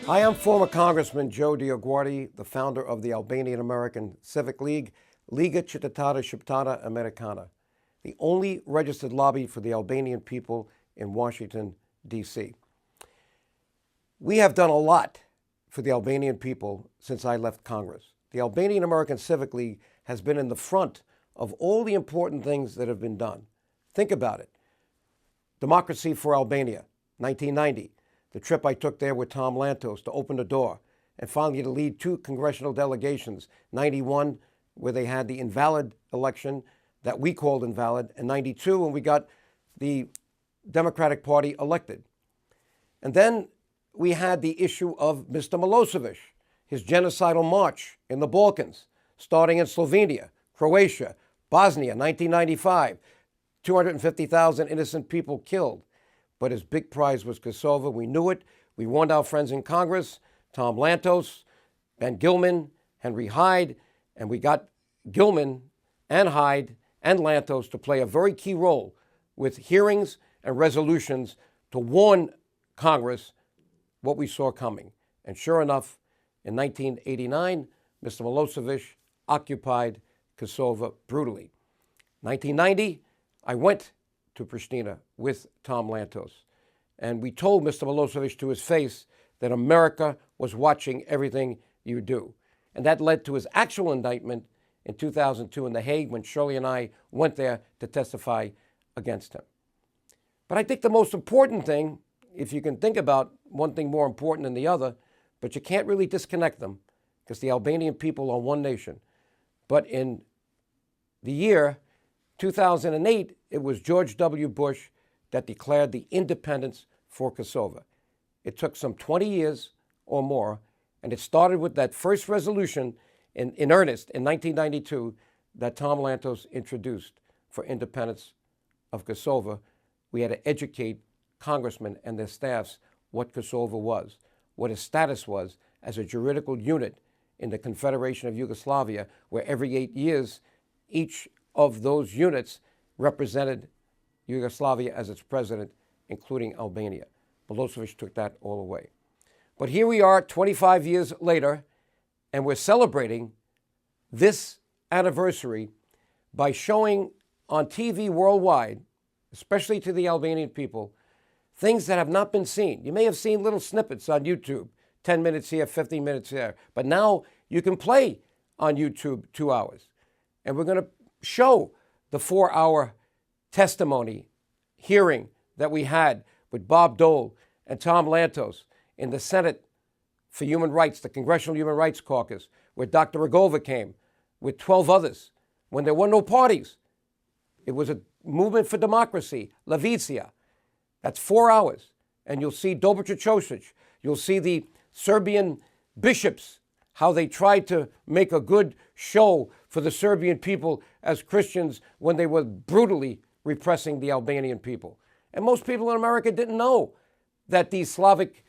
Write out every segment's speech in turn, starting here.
Hi, I'm former Congressman Joe DioGuardi, the founder of the Albanian American Civic League, Liga Cittadina Shqiptare Americana, the only registered lobby for the Albanian people in Washington, D.C. We have done a lot for the Albanian people since I left Congress. The Albanian American Civic League has been in the front of all the important things that have been done. Think about it. Democracy for Albania, 1990. The trip I took there with Tom Lantos to open the door, and finally to lead two congressional delegations, 91, where they had the invalid election that we called invalid, and 92, when we got the Democratic Party elected. And then we had the issue of Mr. Milosevic, his genocidal march in the Balkans, starting in Slovenia, Croatia, Bosnia, 1995, 250,000 innocent people killed. But his big prize was Kosovo. We knew it. We warned our friends in Congress, Tom Lantos, Ben Gilman, Henry Hyde, and we got Gilman and Hyde and Lantos to play a very key role with hearings and resolutions to warn Congress what we saw coming. And sure enough, in 1989, Mr. Milosevic occupied Kosovo brutally. 1990, I went to Pristina with Tom Lantos, and we told Mr. Milosevic to his face that America was watching everything you do. And that led to his actual indictment in 2002 in The Hague when Shirley and I went there to testify against him. But I think the most important thing, if you can think about one thing more important than the other, but you can't really disconnect them because the Albanian people are one nation. But in the year 2008, it was George W. Bush that declared the independence for Kosovo. It took some 20 years or more, and it started with that first resolution in earnest in 1992 that Tom Lantos introduced for independence of Kosovo. We had to educate congressmen and their staffs what Kosovo was, what its status was as a juridical unit in the Confederation of Yugoslavia, where every 8 years, each of those units represented Yugoslavia as its president, including Albania. Milosevic took that all away. But here we are 25 years later, and we're celebrating this anniversary by showing on TV worldwide, especially to the Albanian people, things that have not been seen. You may have seen little snippets on YouTube, 10 minutes here, 15 minutes there, but now you can play on YouTube 2 hours. And we're going to show the 4-hour testimony hearing that we had with Bob Dole and Tom Lantos in the Senate for Human Rights, the Congressional Human Rights Caucus, where Dr. Rogova came with 12 others when there were no parties. It was a movement for democracy, Levicia. That's 4 hours. And you'll see Dobrica Ćosić. You'll see the Serbian bishops, how they tried to make a good show for the Serbian people as Christians when they were brutally repressing the Albanian people. And most people in America didn't know that these Slavic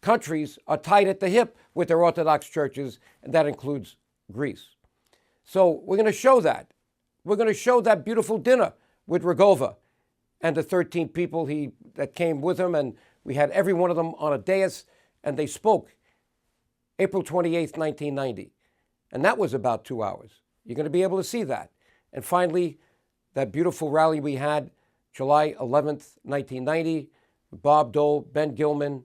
countries are tied at the hip with their Orthodox churches, and that includes Greece. So we're going to show that. We're going to show that beautiful dinner with Rogova and the 13 people that came with him, and we had every one of them on a dais, and they spoke April 28th, 1990. And that was about 2 hours. You're going to be able to see that. And finally, that beautiful rally we had July 11th, 1990, Bob Dole, Ben Gilman,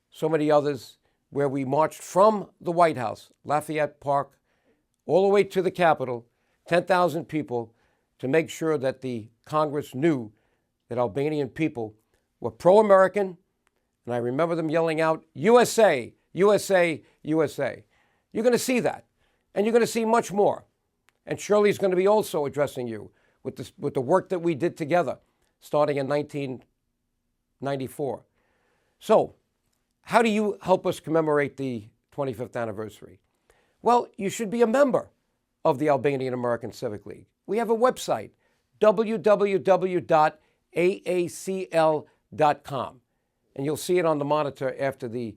so many others, where we marched from the White House, Lafayette Park, all the way to the Capitol, 10,000 people, to make sure that the Congress knew that Albanian people were pro-American. And I remember them yelling out, USA, USA, USA. You're going to see that. And you're going to see much more. And Shirley's going to be also addressing you with the work that we did together starting in 1994. So, how do you help us commemorate the 25th anniversary? Well, you should be a member of the Albanian American Civic League. We have a website, www.aacl.com. And you'll see it on the monitor after the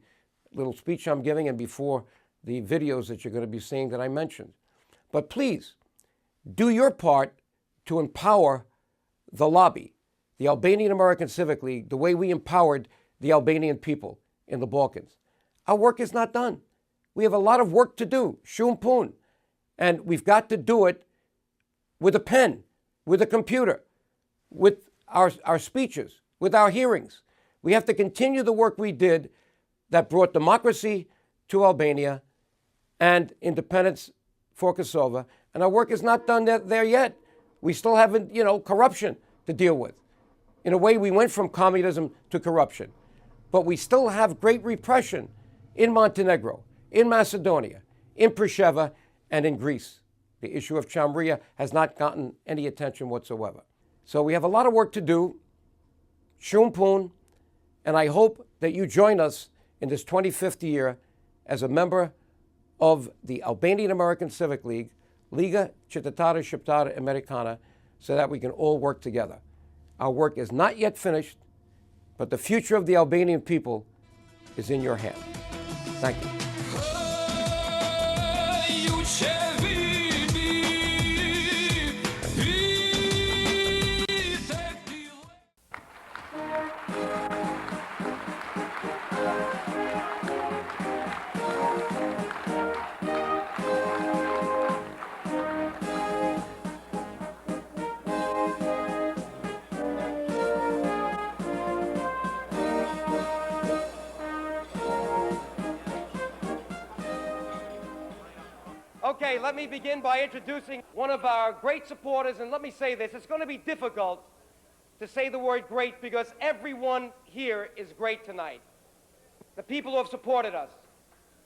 little speech I'm giving and before the videos that you're going to be seeing that I mentioned. But please, do your part to empower the lobby, the Albanian American Civic League, the way we empowered the Albanian people in the Balkans. our work is not done. We have a lot of work to do, shum pun. And we've got to do it with a pen, with a computer, with our speeches, with our hearings. We have to continue the work we did that brought democracy to Albania and independence for Kosovo. And our work is not done there yet. We still haven't, corruption to deal with. In a way, we went from communism to corruption. But we still have great repression in Montenegro, in Macedonia, in Preševa, and in Greece. The issue of Chamria has not gotten any attention whatsoever. So we have a lot of work to do, shum pun, and I hope that you join us in this 25th year as a member of the Albanian American Civic League, Liga Qytetare Shqiptare Americana, so that we can all work together. Our work is not yet finished, but the future of the Albanian people is in your hands. Thank you. Okay, let me begin by introducing one of our great supporters, and let me say this, it's going to be difficult to say the word great because everyone here is great tonight. The people who have supported us.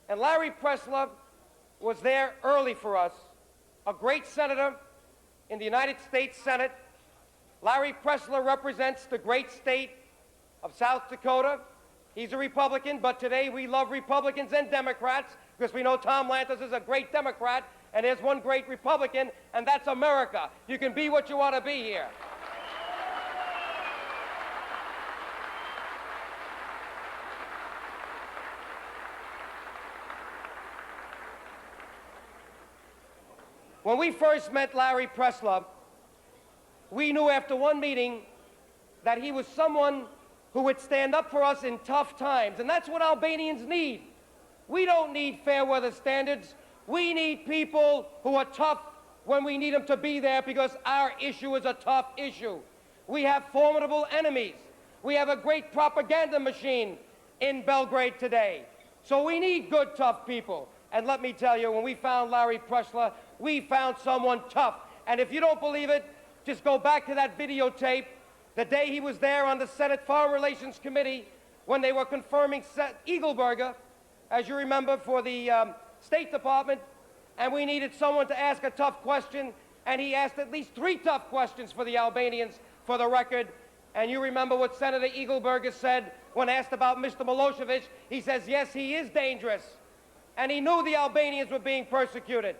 And Larry Pressler was there early for us, a great senator in the United States Senate. Larry Pressler represents the great state of South Dakota. He's a Republican, but today we love Republicans and Democrats because we know Tom Lantos is a great Democrat, and there's one great Republican, and that's America. You can be what you want to be here. When we first met Larry Pressler, we knew after one meeting that he was someone who would stand up for us in tough times, and that's what Albanians need. We don't need fair weather standards. We need people who are tough when we need them to be there because our issue is a tough issue. We have formidable enemies. We have a great propaganda machine in Belgrade today. So we need good, tough people. And let me tell you, when we found Larry Pressler, we found someone tough. And if you don't believe it, just go back to that videotape the day he was there on the Senate Foreign Relations Committee when they were confirming Eagleburger, as you remember, for the State Department, and we needed someone to ask a tough question, and he asked at least 3 tough questions for the Albanians, for the record. And you remember what Senator Eagleburger said when asked about Mr. Milosevic. He says, yes, he is dangerous. And he knew the Albanians were being persecuted.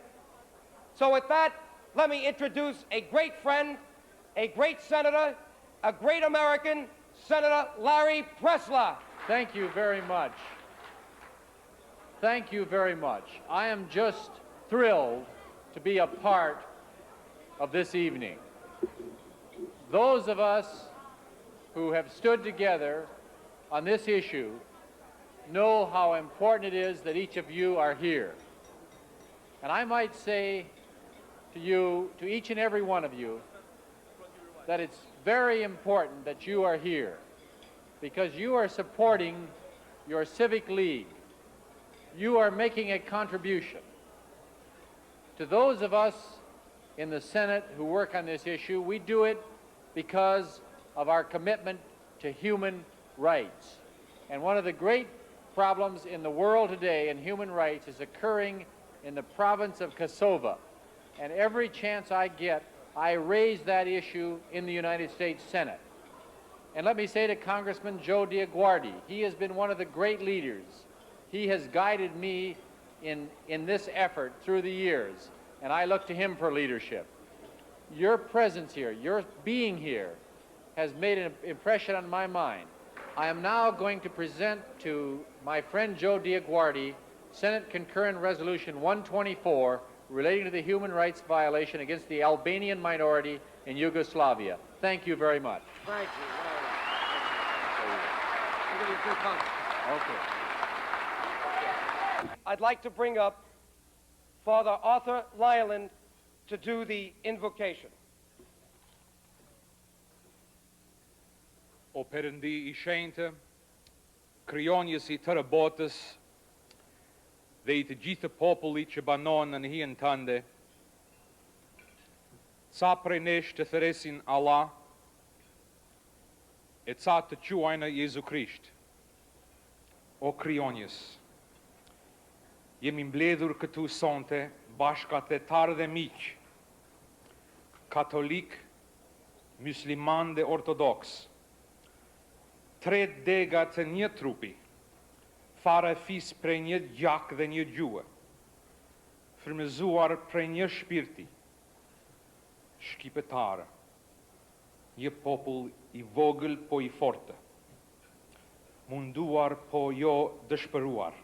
So with that, let me introduce a great friend, a great senator, a great American, Senator Larry Pressler. Thank you very much. Thank you very much. I am just thrilled to be a part of this evening. Those of us who have stood together on this issue know how important it is that each of you are here. And I might say to you, to each and every one of you, that it's very important that you are here because you are supporting your civic league. You are making a contribution. To those of us in the Senate who work on this issue, we do it because of our commitment to human rights. And one of the great problems in the world today in human rights is occurring in the province of Kosovo. And every chance I get, I raise that issue in the United States Senate. And let me say to Congressman Joe DioGuardi, he has been one of the great leaders. He has guided me in this effort through the years, and I look to him for leadership. Your presence here, your being here, has made an impression on my mind. I am now going to present to my friend Joe DioGuardi Senate Concurrent Resolution 124 relating to the human rights violation against the Albanian minority in Yugoslavia. Thank you very much. Thank you. Okay. I'd like to bring up Father Arthur Lyland to do the invocation. O Perëndi I shenjtë, krijonjes I tërë botës dhe I të gjithë popullit që banon në hijen tënde, ca prej nesh të thëresin Allah e ca të quajnë Jezu Krisht. O krijonjes, jemi mbledhur këtu sonte bashkëtetarë dhe miq, katolik, musliman dhe ortodoks, tre dega të një trupi, fare fis prej një gjak dhe një gjuhë, frymëzuar prej një shpirti, shqipetarë, një popull I vogël po I fortë, munduar po jo dëshpëruar,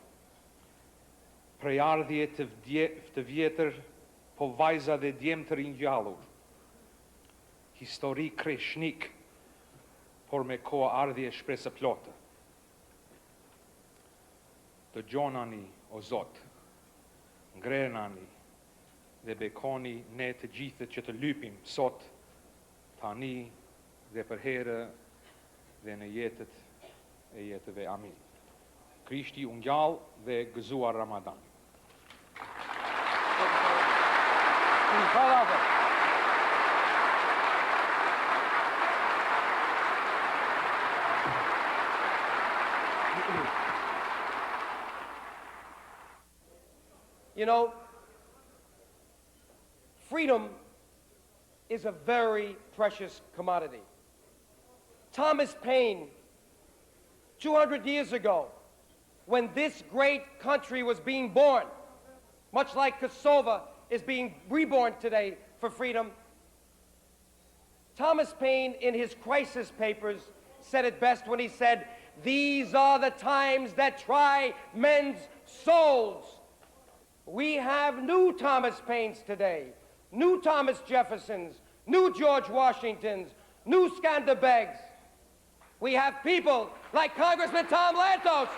prej ardhje të vjetër po vajza dhe djemë të ringjallur, histori kreshnik, por me koha ardhje shpresë plotë. Dëgjonani, o Zot, ngrenani dhe bekoni ne të gjithë që të lypim sot, tani dhe për herë dhe në jetët e jetëve. Amin. Krishti u ngjall dhe gëzuar Ramadan. You know, freedom is a very precious commodity. Thomas Paine, 200 years ago, when this great country was being born, much like Kosovo is being reborn today for freedom, Thomas Paine, in his crisis papers, said it best when he said, "These are the times that try men's souls." We have new Thomas Paines today, new Thomas Jeffersons, new George Washingtons, new Skanderbegs. We have people like Congressman Tom Lantos.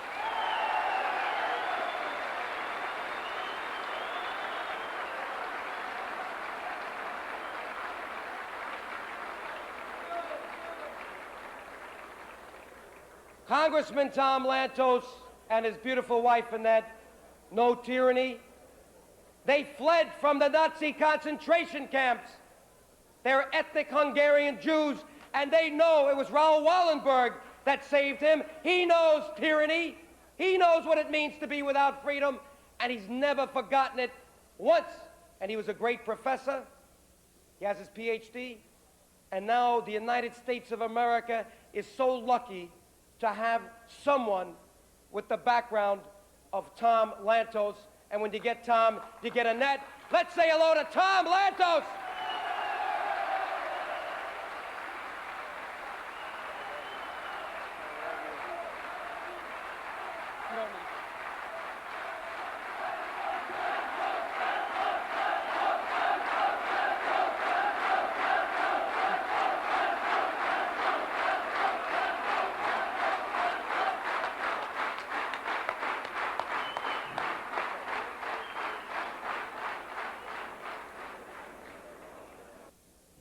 Congressman Tom Lantos and his beautiful wife Annette, no tyranny. They fled from the Nazi concentration camps. They're ethnic Hungarian Jews, and they know it was Raoul Wallenberg that saved him. He knows tyranny. He knows what it means to be without freedom, and he's never forgotten it once. And he was a great professor. He has his PhD. And now the United States of America is so lucky to have someone with the background of Tom Lantos. And when you get Tom, you get Annette. Let's say hello to Tom Lantos.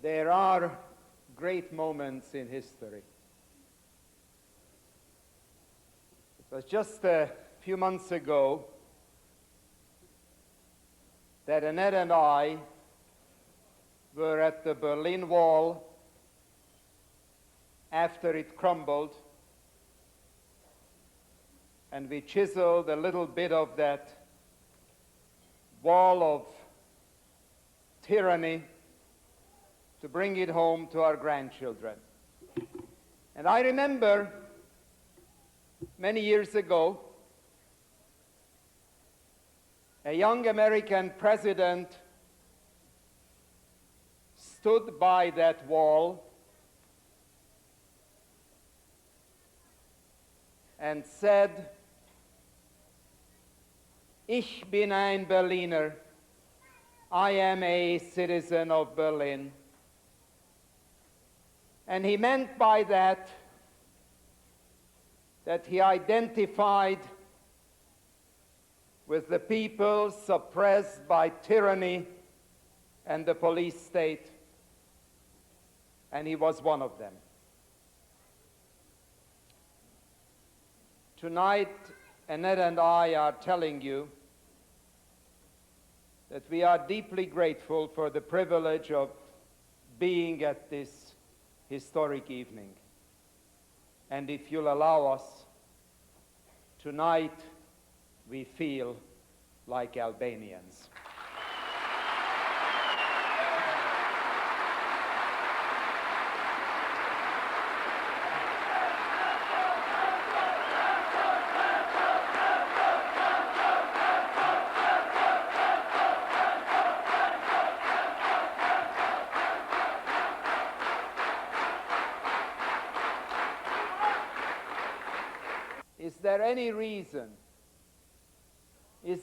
There are great moments in history. It was just a few months ago that Annette and I were at the Berlin Wall after it crumbled, and we chiseled a little bit of that wall of tyranny to bring it home to our grandchildren. And I remember many years ago, a young American president stood by that wall and said, "Ich bin ein Berliner. I am a citizen of Berlin." And he meant by that he identified with the people suppressed by tyranny and the police state, and he was one of them. Tonight, Annette and I are telling you that we are deeply grateful for the privilege of being at this historic evening. And if you'll allow us, tonight we feel like Albanians. Is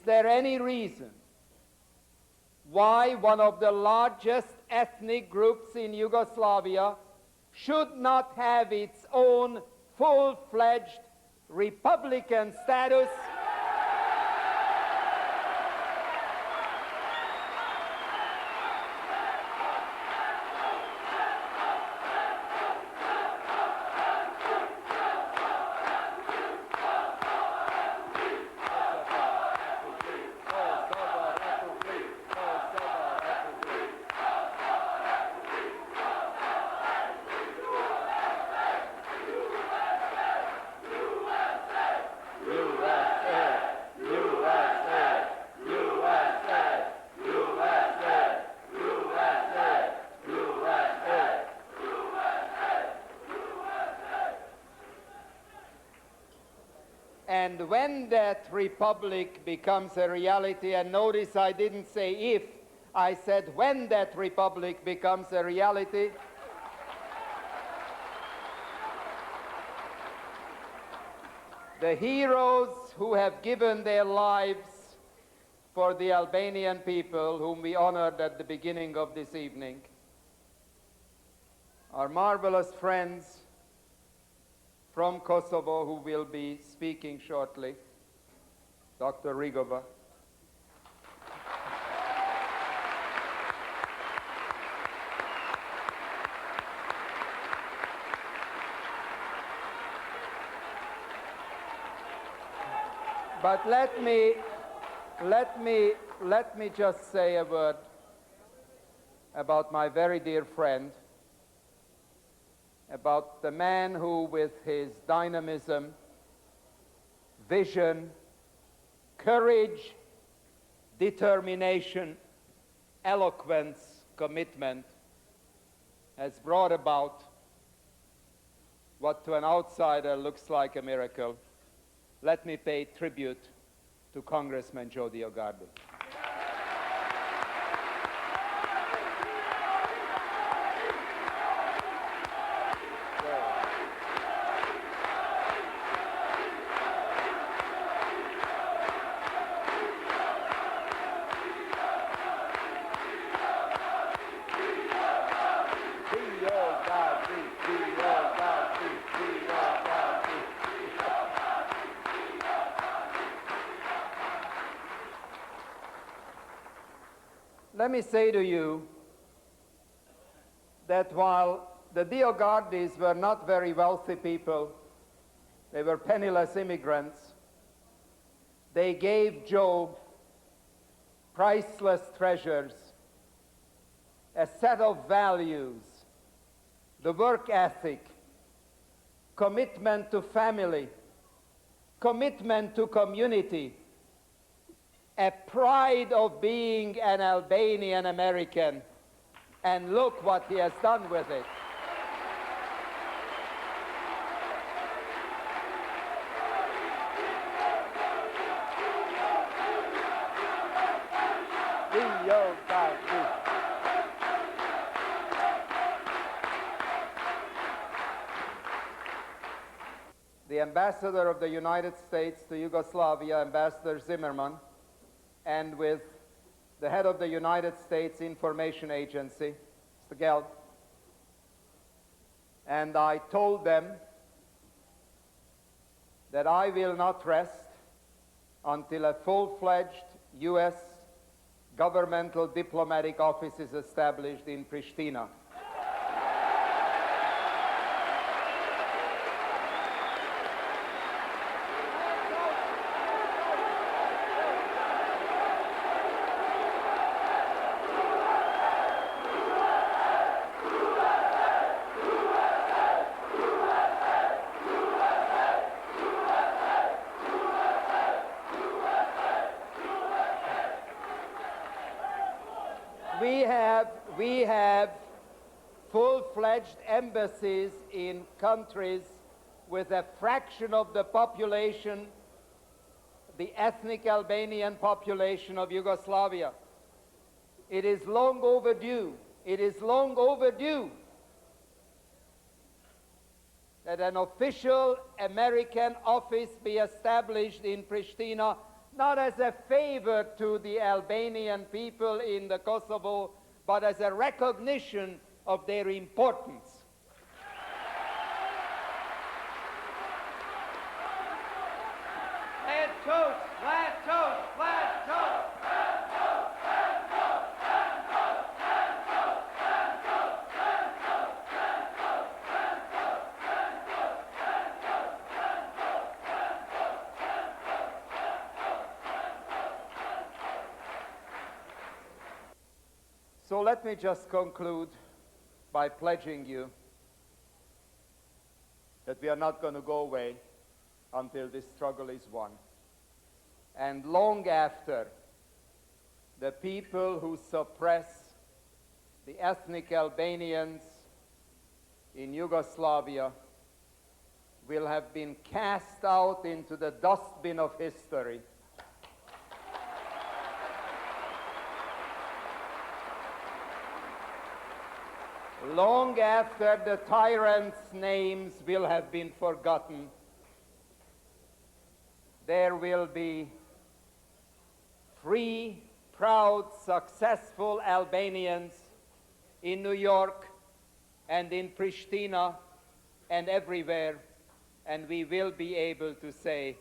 there any reason why one of the largest ethnic groups in Yugoslavia should not have its own full-fledged Republican status? And when that republic becomes a reality, and notice I didn't say if, I said when that republic becomes a reality, the heroes who have given their lives for the Albanian people, whom we honored at the beginning of this evening, our marvelous friends from Kosovo, who will be speaking shortly, Dr. Rigova. But let me just say a word about my very dear friend, about the man who, with his dynamism, vision, courage, determination, eloquence, commitment, has brought about what to an outsider looks like a miracle. Let me pay tribute to Congressman Joe DioGuardi. Let me say to you that while the DioGuardis were not very wealthy people, they were penniless immigrants, they gave Joe priceless treasures, a set of values, the work ethic, commitment to family, commitment to community, a pride of being an Albanian American, and look what he has done with it. The ambassador of the United States to Yugoslavia, Ambassador Zimmerman, and with the head of the United States Information Agency, Mr. Gelb, and I told them that I will not rest until a full-fledged U.S. governmental diplomatic office is established in Pristina. We have full-fledged embassies in countries with a fraction of the population, the ethnic Albanian population of Yugoslavia. It is long overdue. It is long overdue that an official American office be established in Pristina, not as a favor to the Albanian people in the Kosovo, but as a recognition of their importance. Lantos, Lantos, Lantos. So let me just conclude by pledging you that we are not going to go away until this struggle is won. And long after, the people who suppress the ethnic Albanians in Yugoslavia will have been cast out into the dustbin of history. Long after the tyrants' names will have been forgotten, there will be free, proud, successful Albanians in New York and in Pristina and everywhere, and we will be able to say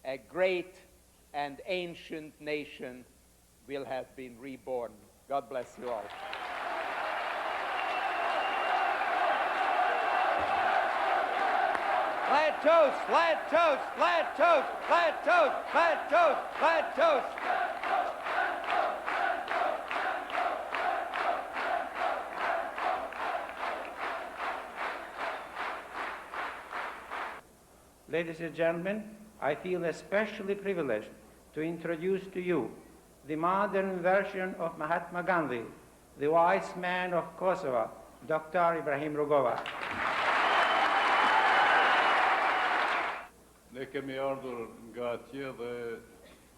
a great and ancient nation will have been reborn. God bless you all. Lantos, Lantos, Lantos, Lantos, Lantos, Lantos. Ladies and gentlemen, I feel especially privileged to introduce to you the modern version of Mahatma Gandhi, the wise man of Kosovo, Dr. Ibrahim Rugova. Ne kemi ardhur nga atje dhe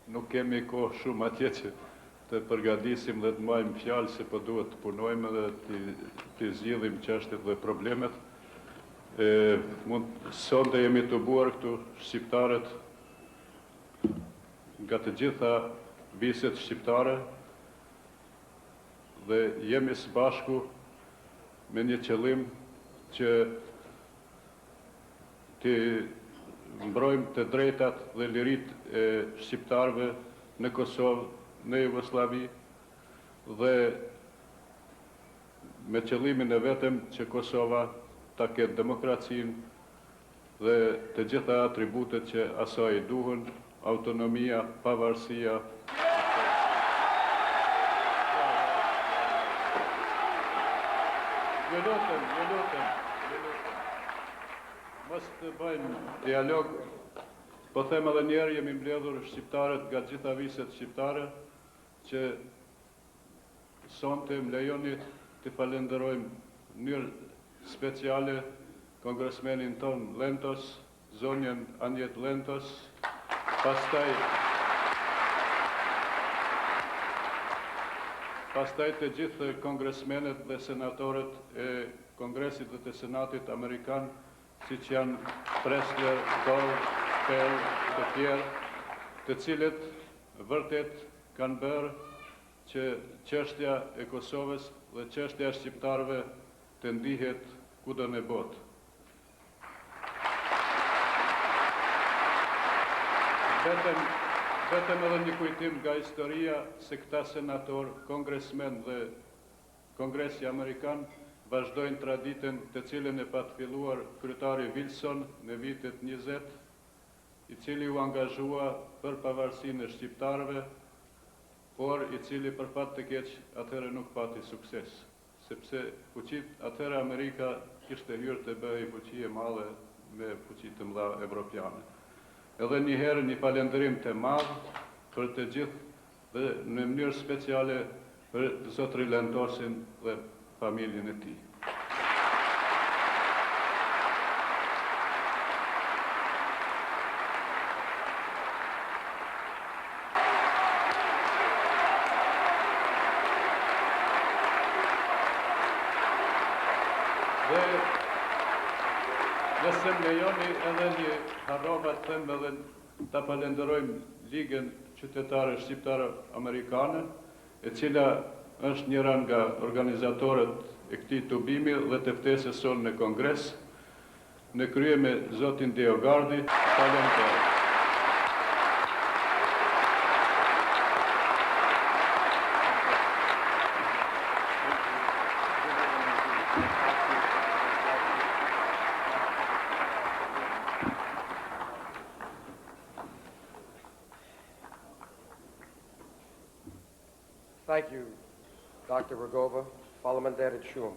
nuk kemi kohë shumë atje që të përgatisim dhe të majmë fjalë se po duhet të punojmë dhe të zgjidhim çështjet dhe problemet. Sonte jemi të buar këtu shqiptarët nga të gjitha viset shqiptare dhe jemi së bashku me një qëllim që të mbrojmë të drejtat dhe lirit e shqiptarëve në Kosovë, në Jugosllavi dhe me qëllimin e vetëm që Kosova ta ketë demokracinë dhe të gjitha atributet që asaj duhen, autonomia, pavarësia. Ju lutem. Mos të bëjmë dialog, po them edhe njerë jemi mbledhur shqiptarët nga gjitha viset shqiptare që sonte më lejoni të falenderojmë në mënyrë speciale Congressmanin ton Lantos, zonjën Anjet Lantos, pastaj të gjithë kongresmenet dhe senatorët e Kongresit dhe të Senatit Amerikan, si që janë Pressler, Pell, të tjerë, të cilët vërtet kanë bërë që çështja e Kosovës dhe çështja e shqiptarëve të ndihet kudo në botë. Vetëm edhe një kujtim nga historia se këta senator, kongresmen dhe Kongresi Amerikan vazhdojnë traditën të cilën e patë filluar kryetari Wilson në vitet 20, i cili u angazhua për pavarësinë e shqiptarëve, por i cili për fat të keq atëherë nuk pati sukses, sepse fuqit atëherë Amerika kishte hyrë të bëhej fuqi e madhe me fuqi të mëdha evropiane. Edhe një herë një falendërim të madh për të gjithë dhe në mënyrë speciale për zotrin Lantosin dhe familjen e tij. Dhe nëse më lejoni edhe një harrova të them edhe ta falenderojmë Ligën Qytetare Shqiptare Amerikane, e cila është njëra nga organizatorët e këtij tubimi dhe të ftesës sonë në Kongres, në krye me zotin DioGuardi. Faleminderit. Thank you, Dr. Rogova, Parliamentary Shum.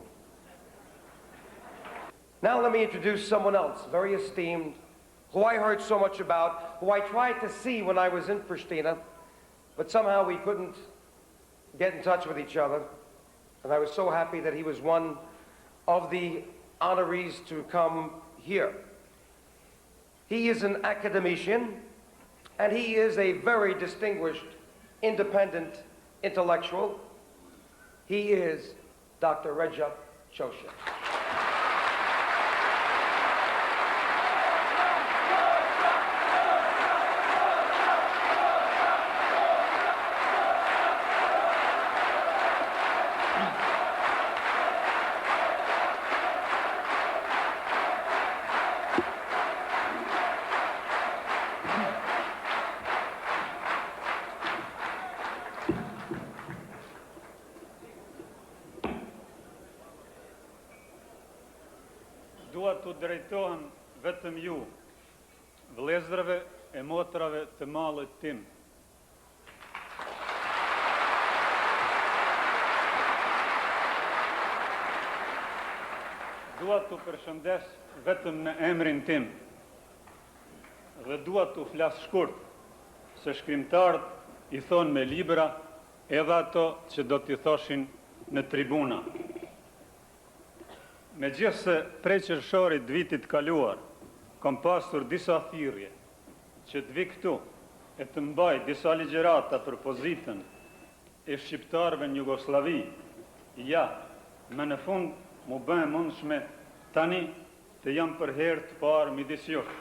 Now let me introduce someone else, very esteemed, who I heard so much about, who I tried to see when I was in Pristina, but somehow we couldn't get in touch with each other. And I was so happy that he was one of the honorees to come here. He is an academician, and he is a very distinguished, independent intellectual. He is Dr. Recep Çoşa. Dua të drejtohem vetëm ju, vëllezërve e motrave të mallit tim. Dua të përshëndes vetëm në emrin tim dhe dua të flas shkurt, se shkrimtarët i thonë me libra edhe ato që do t'i thoshin në tribuna. Megjithse prej qershorit vitit kaluar, kam pasur disa thirrje që të vi këtu e të mbaj disa ligjërata për pozitën e shqiptarëve në Jugosllavi, ja, më në fund mu bën mundshme tani të jam për herë të parë midis jush.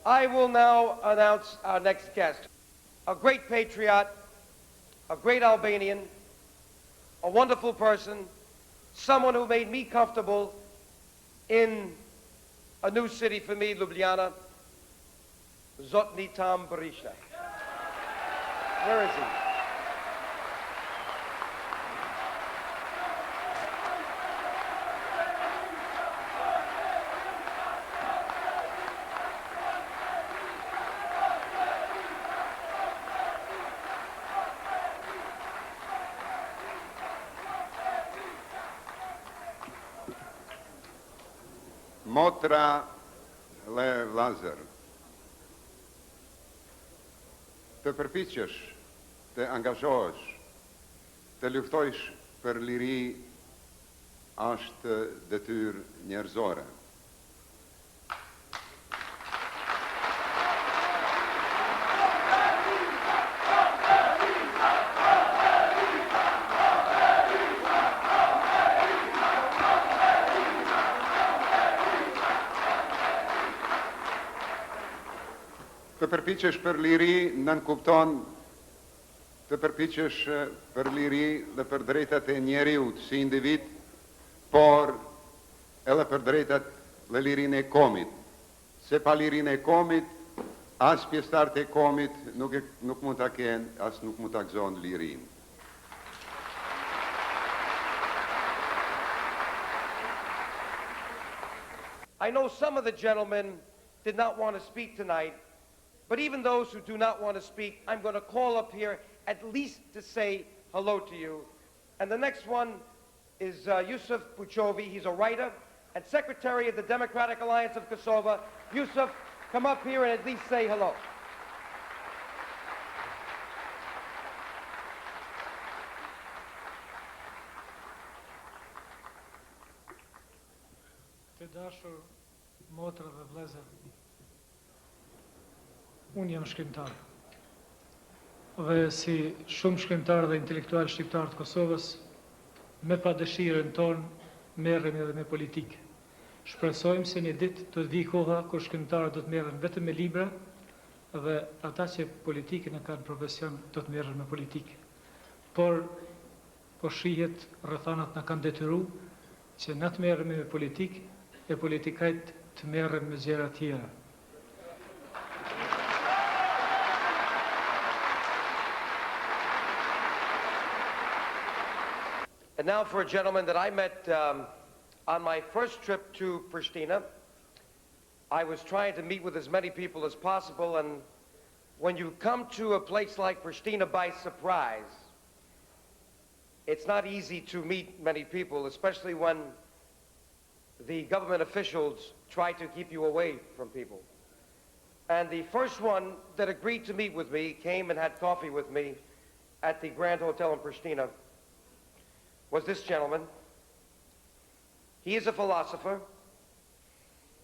I will now announce our next guest, a great patriot, a great Albanian, a wonderful person, someone who made me comfortable in a new city for me, Ljubljana, Zotni Tam Berisha. Where is he? Motra dhe vllazër, të përpiqesh, të angazhohesh, të luftojsh për liri është detyrë njerëzore. Të përpiqesh për liri nënkupton të përpiqesh për liri dhe për drejtat e njeriut si individ, por edhe për drejtat dhe lirinë e komit. Se pa lirinë e komit, as pjesëtarët e komit nuk mund ta kenë, as nuk mund ta gëzojnë lirinë. I know some of the gentlemen did not want to speak tonight, but even those who do not want to speak, I'm going to call up here at least to say hello to you. And the next one is Yusuf Puchovi. He's a writer and secretary of the Democratic Alliance of Kosovo. Yusuf, come up here and at least say hello. Të dashur motra dhe vëllezër, unë jam shkrimtar. Dhe si shumë shkrimtar dhe intelektual shqiptar të Kosovës, me pa dëshirën tonë merremi edhe me politikë. Shpresojmë se një ditë do të vijë koha kur shkrimtarët do të merren vetëm me libra dhe ata që politikën e kanë profesion do të merren me politikë. Por po shihet rrethanat na kanë detyruar që na të merremi me politikë e politikajt të merren me gjëra tjera. And now for a gentleman that I met on my first trip to Pristina. I was trying to meet with as many people as possible, and when you come to a place like Pristina by surprise, it's not easy to meet many people, especially when the government officials try to keep you away from people. And the first one that agreed to meet with me, came and had coffee with me at the Grand Hotel in Pristina, was this gentleman. He is a philosopher.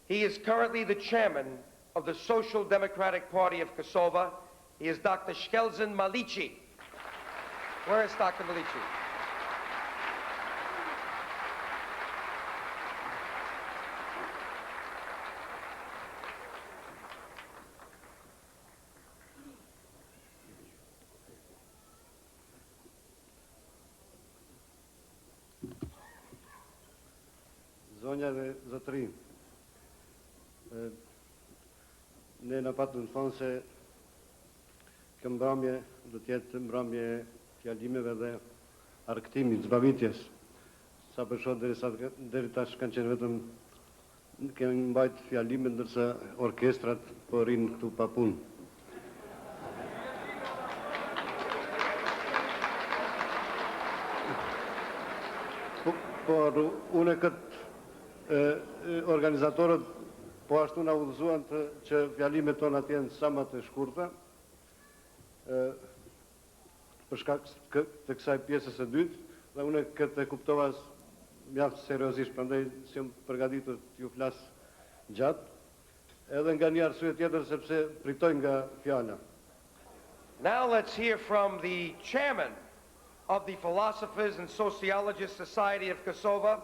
He is currently the chairman of the Social Democratic Party of Kosovo. He is Dr. Shkelzen Malici. Where is Dr. Malici? Zonja dhe zotëri, ne në patëm të thonë se kjo mbrëmje do të jetë mbrëmje fjalimeve dhe arktimit, zbavitjes. Sa për shoh deri tash kanë qenë vetëm kemi mbajt fjalime, ndërsa orkestrat po rinë këtu pa punë. Por unë këtë organizatorët po ashtu na udhëzuan që fjalimet tona të jenë sa më të shkurta, për shkak të kësaj pjesës së dytë, dhe unë këtë e kuptova mjaft seriozisht, prandaj jam përgatitur të ju flas gjatë, edhe nga një arsye tjetër sepse pritoj nga fjala. Now let's hear from the chairman of the Philosophers and Sociologists Society of Kosovo,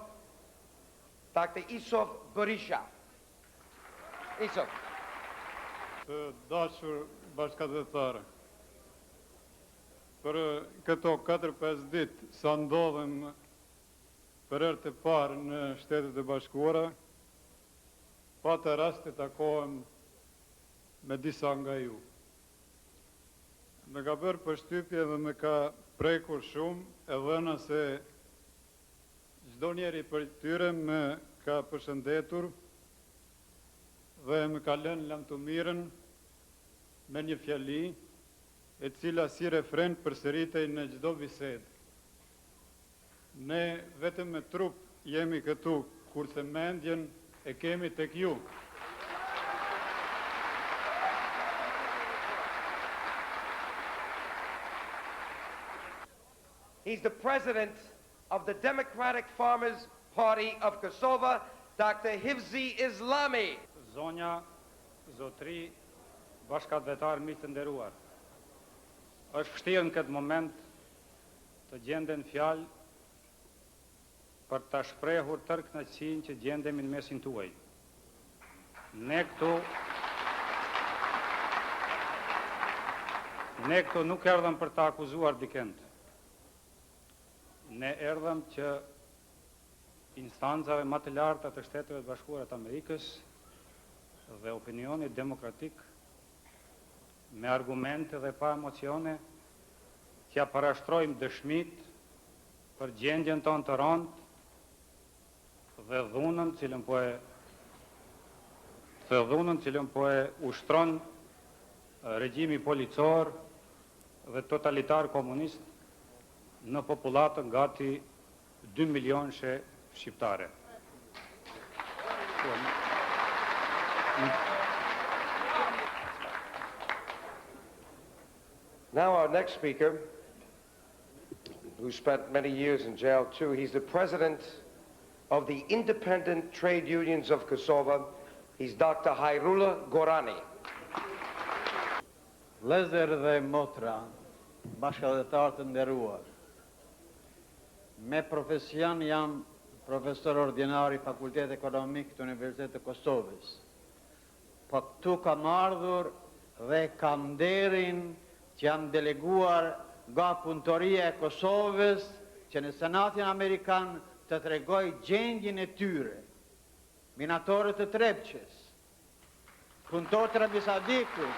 Dr. Isof Berisha. Isof. Të dashur bashkëdhetarë, për këto 4-5 ditë sa ndodhem për herë të parë në Shtetet e Bashkuara, pata rast të takohem me disa nga ju. Më ka bërë përshtypje dhe më ka prekur shumë, e dhëna se çdo njeri për tyre më ka përshëndetur dhe më ka lënë lamtumirën me një fjali e cila si refren përsëritej në çdo bisedë. Ne vetëm me trup jemi këtu, kurse mendjen e kemi tek ju. He's the president of the Democratic Farmers Party of Kosovo, Dr. Hivzi Islami. Zonja, zotri, bashkëdhetar miq të nderuar. Është vështirë në këtë moment të gjenden fjalë për ta shprehur tërë kënaqësinë që gjendemi në mesin tuaj. Ne këtu nuk erdhëm për ta akuzuar dikend. Ne erdhëm që instancave më të larta të Shteteve të Bashkuara të Amerikës dhe opinioni demokratik me argumente dhe pa emocione t'ja parashtrojmë dëshmit për gjendjen tonë të rëndë dhe dhunën cilën po e ushtron regjimi policor dhe totalitar komunist në popullatën gati 2 milionëshe shqiptare. Now our next speaker, who spent many years in jail too, he's the president of the Independent Trade Unions of Kosovo. He's Dr. Hayrullah Gorani. Vëllezër dhe motra, bashkëdhetar të nderuar, me profesion jam profesor ordinar i Fakultetit Ekonomik të Universitetit të Kosovës. Po këtu kam ardhur dhe kam nderin që jam deleguar nga punëtoria e Kosovës që në Senatin Amerikan të tregoj gjendjen e tyre, minatorët të Trepçës, punëtorët të Arabisë Saudite.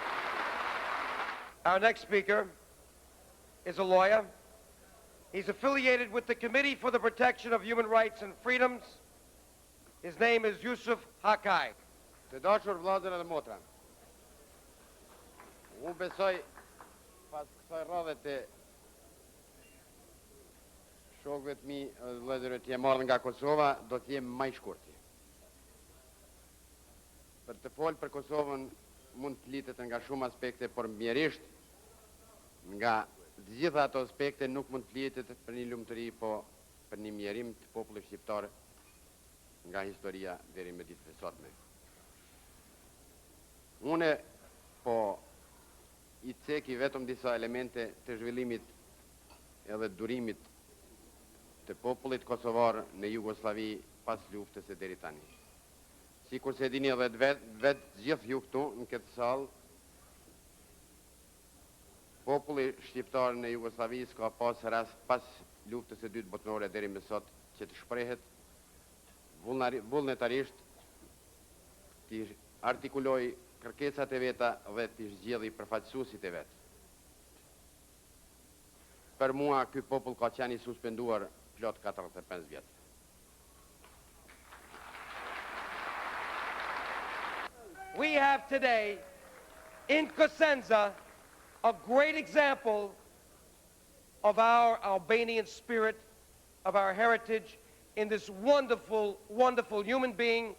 Our next speaker is a lawyer. He's affiliated with the Committee for the Protection of Human Rights and Freedoms. His name is Yusuf Hakai. Të dashur vëllezër dhe motra, unë besoj pas kësaj radhe të shokëve të mi dhe vëllezërve që marrën nga Kosova, do të jem më i shkurtë. Për të folë për Kosovën mund të flitet nga shumë aspekte, por mjerisht nga të gjitha ato aspekte nuk mund të flitet për një lumturi, po për një mjerim të popullit shqiptar nga historia deri me ditët e sotme. Une po i ceki vetëm disa elemente të zhvillimit edhe durimit të popullit kosovar në Jugosllavi pas luftës e deri tani. Sikur se dini edhe vetë gjithë ju këtu në këtë sallë, populli shqiptar në Jugosllavi s'ka pas rast pas luftës e dytë botërore deri më sot që të shprehet vullnetarisht, të artikuloj kërkesat e veta dhe të zgjedhë përfaqësuesit e vet. Për mua ky popull ka qenë i suspenduar plot 45 vjet. We have today in Cosenza a great example of our Albanian spirit, of our heritage, in this wonderful, wonderful human being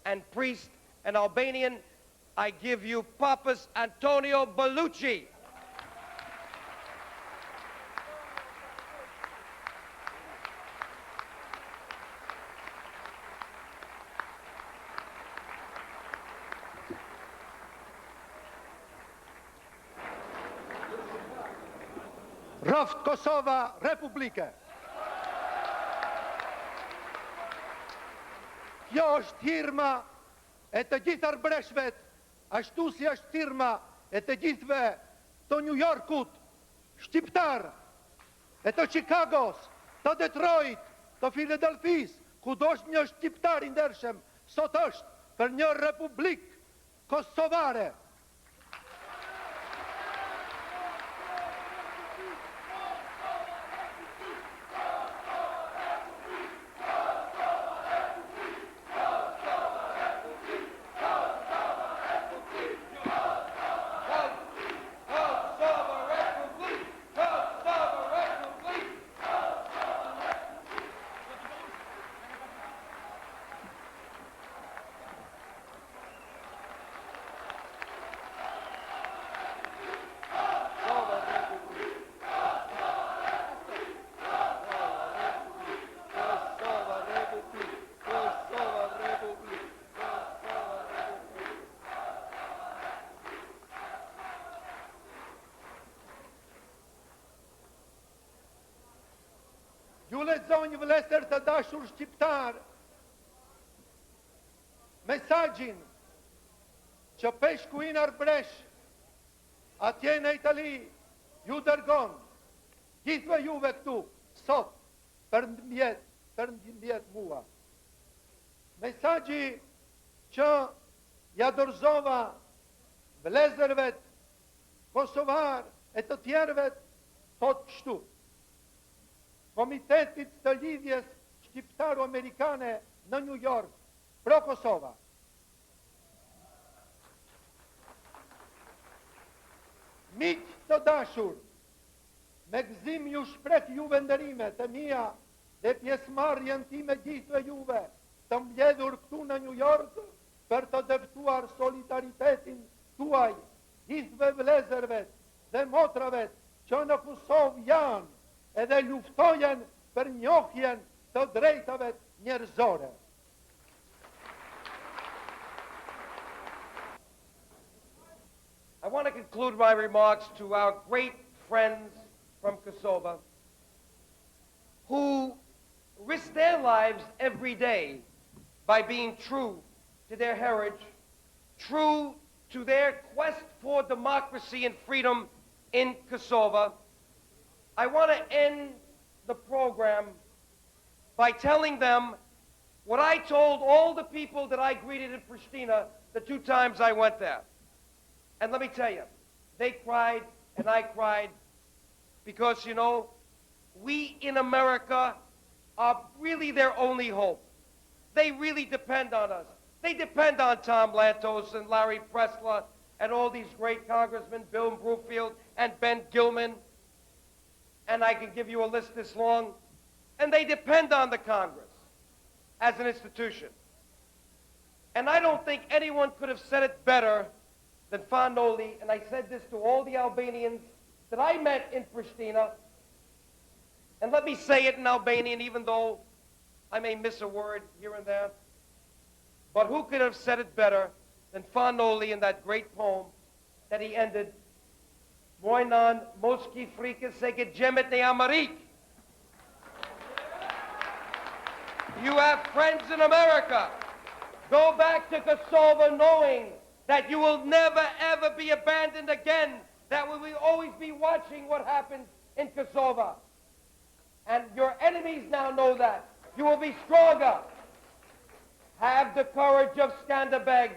and priest, an Albanian. I give you Papas Antonio Bellucci. Rëft Kosova Republike. Kjo është hirma e të gjithë arbreshvet, ashtu si është hirma e të gjithëve të New Yorkut, shqiptar, e të Chicagos, të Detroit, të Philadelphis, ku do është një shqiptar i ndershëm, sot është për një republik kosovare. Ju lexoni vëllezër të dashur shqiptar mesazhin që peshku i arbresh atje në Itali ju dërgon gjithve juve këtu sot për mbjet mua. Mesazhi që ja dorëzova vëllezërve kosovar e të tjerëve thot kështu. Komitetit të lidhjes shqiptaro-amerikane në New York, pro Kosova. Miq të dashur, me gëzim ju shpreh juve ndërimet e mia dhe pjesëmarrjen time gjithve juve të mbledhur këtu në New York për të dëftuar solidaritetin tuaj gjithve vëllezërve dhe motrave që në Kosovë janë edhe luftojen për njohjen të drejtave njerëzore. I want to conclude my remarks to our great friends from Kosovo who risk their lives every day by being true to their heritage, true to their quest for democracy and freedom in Kosovo. I want to end the program by telling them what I told all the people that I greeted in Pristina the 2 times I went there. And let me tell you, they cried and I cried because, you know, we in America are really their only hope. They really depend on us. They depend on Tom Lantos and Larry Pressler and all these great congressmen, Bill Broomfield and Ben Gilman. And I can give you a list this long. And they depend on the Congress as an institution. And I don't think anyone could have said it better than Fanoli, and I said this to all the Albanians that I met in Pristina. And let me say it in Albanian, even though I may miss a word here and there. But who could have said it better than Fanoli in that great poem that he ended, Mojnan Moski Frika Sege Jemet ne Amarik. You have friends in America. Go back to Kosovo knowing that you will never, ever be abandoned again, that we will always be watching what happens in Kosovo. And your enemies now know that. You will be stronger. Have the courage of Skanderbeg.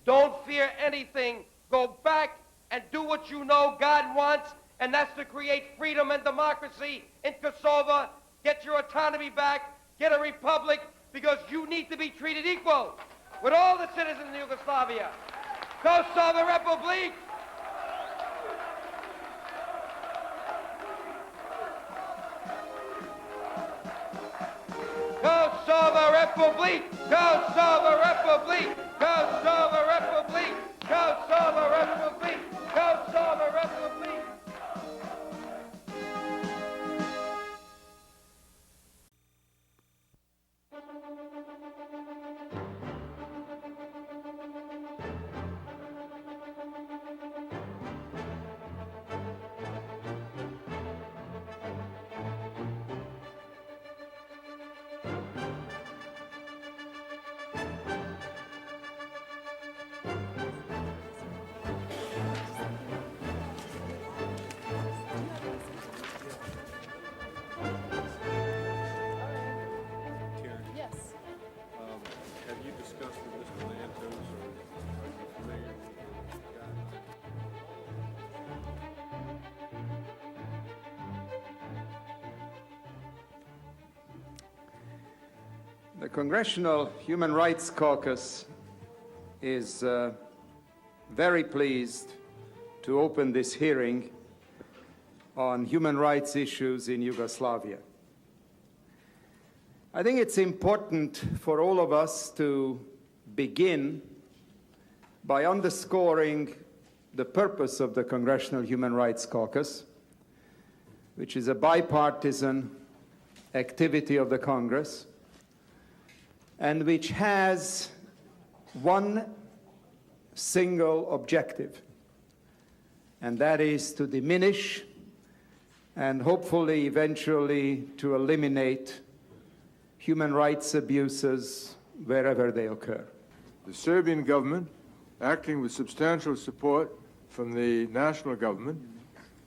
Don't fear anything. Go back and do what you know God wants, and that's to create freedom and democracy in Kosovo. Get your autonomy back. Get a republic, because you need to be treated equal with all the citizens in Yugoslavia. Kosovo Republic! Kosovo Republic! Kosovo Republic! Kosovo Republic! Kosovo Republic! Kosovo Republic! Yes. Have you discussed with Mr. Lantos, or are you familiar with the guy? The Congressional Human Rights Caucus is very pleased to open this hearing on human rights issues in Yugoslavia. I think it's important for all of us to begin by underscoring the purpose of the Congressional Human Rights Caucus, which is a bipartisan activity of the Congress, and which has one single objective, and that is to diminish and hopefully eventually to eliminate human rights abuses wherever they occur. The Serbian government, acting with substantial support from the national government,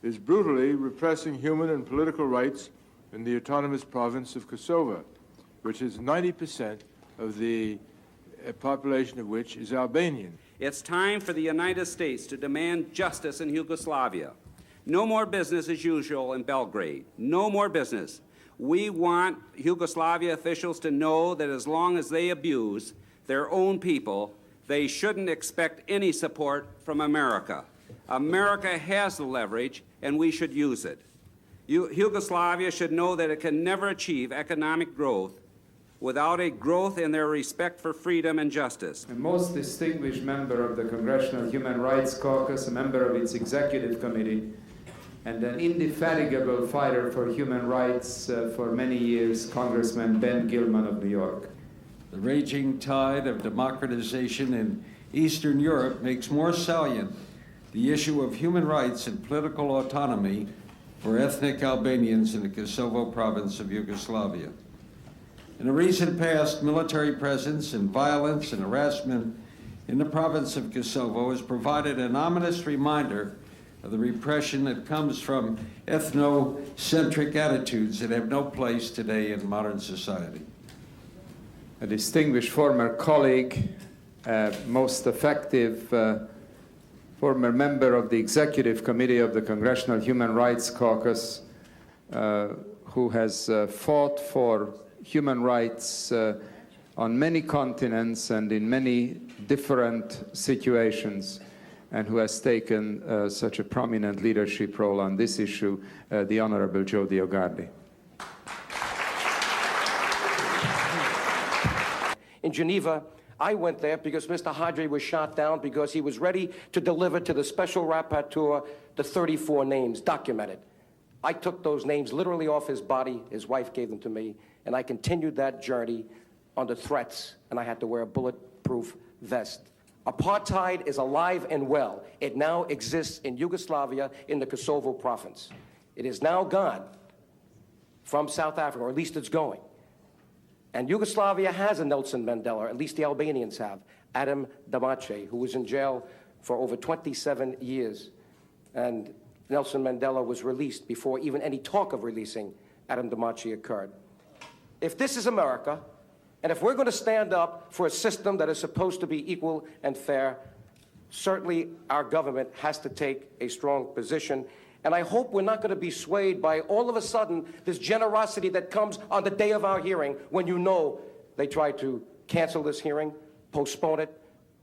is brutally repressing human and political rights in the autonomous province of Kosovo, which is 90% of the a population of which is Albanian. It's time for the United States to demand justice in Yugoslavia. No more business as usual in Belgrade. No more business. We want Yugoslavia officials to know that as long as they abuse their own people, they shouldn't expect any support from America. America has the leverage, and we should use it. Yugoslavia should know that it can never achieve economic growth without a growth in their respect for freedom and justice. A most distinguished member of the Congressional Human Rights Caucus, a member of its executive committee, and an indefatigable fighter for human rights for many years, Congressman Ben Gilman of New York. The raging tide of democratization in Eastern Europe makes more salient the issue of human rights and political autonomy for ethnic Albanians in the Kosovo province of Yugoslavia. In the recent past, military presence and violence and harassment in the province of Kosovo has provided an ominous reminder of the repression that comes from ethnocentric attitudes that have no place today in modern society. A distinguished former colleague, most effective former member of the Executive Committee of the Congressional Human Rights Caucus, who has fought for human rights on many continents and in many different situations, and who has taken such a prominent leadership role on this issue, the Honorable Joe DioGuardi. In Geneva, I went there because Mr. Hadri was shot down because he was ready to deliver to the special rapporteur the 34 names documented. I took those names literally off his body. His wife gave them to me, and I continued that journey under threats, and I had to wear a bulletproof vest. Apartheid is alive and well. It now exists in Yugoslavia in the Kosovo province. It is now gone from South Africa, or at least it's going. And Yugoslavia has a Nelson Mandela, at least the Albanians have, Adam Damace, who was in jail for over 27 years. And Nelson Mandela was released before even any talk of releasing Adam Damace occurred. If this is America, and if we're going to stand up for a system that is supposed to be equal and fair, certainly our government has to take a strong position. And I hope we're not going to be swayed by all of a sudden this generosity that comes on the day of our hearing when you know they tried to cancel this hearing, postpone it,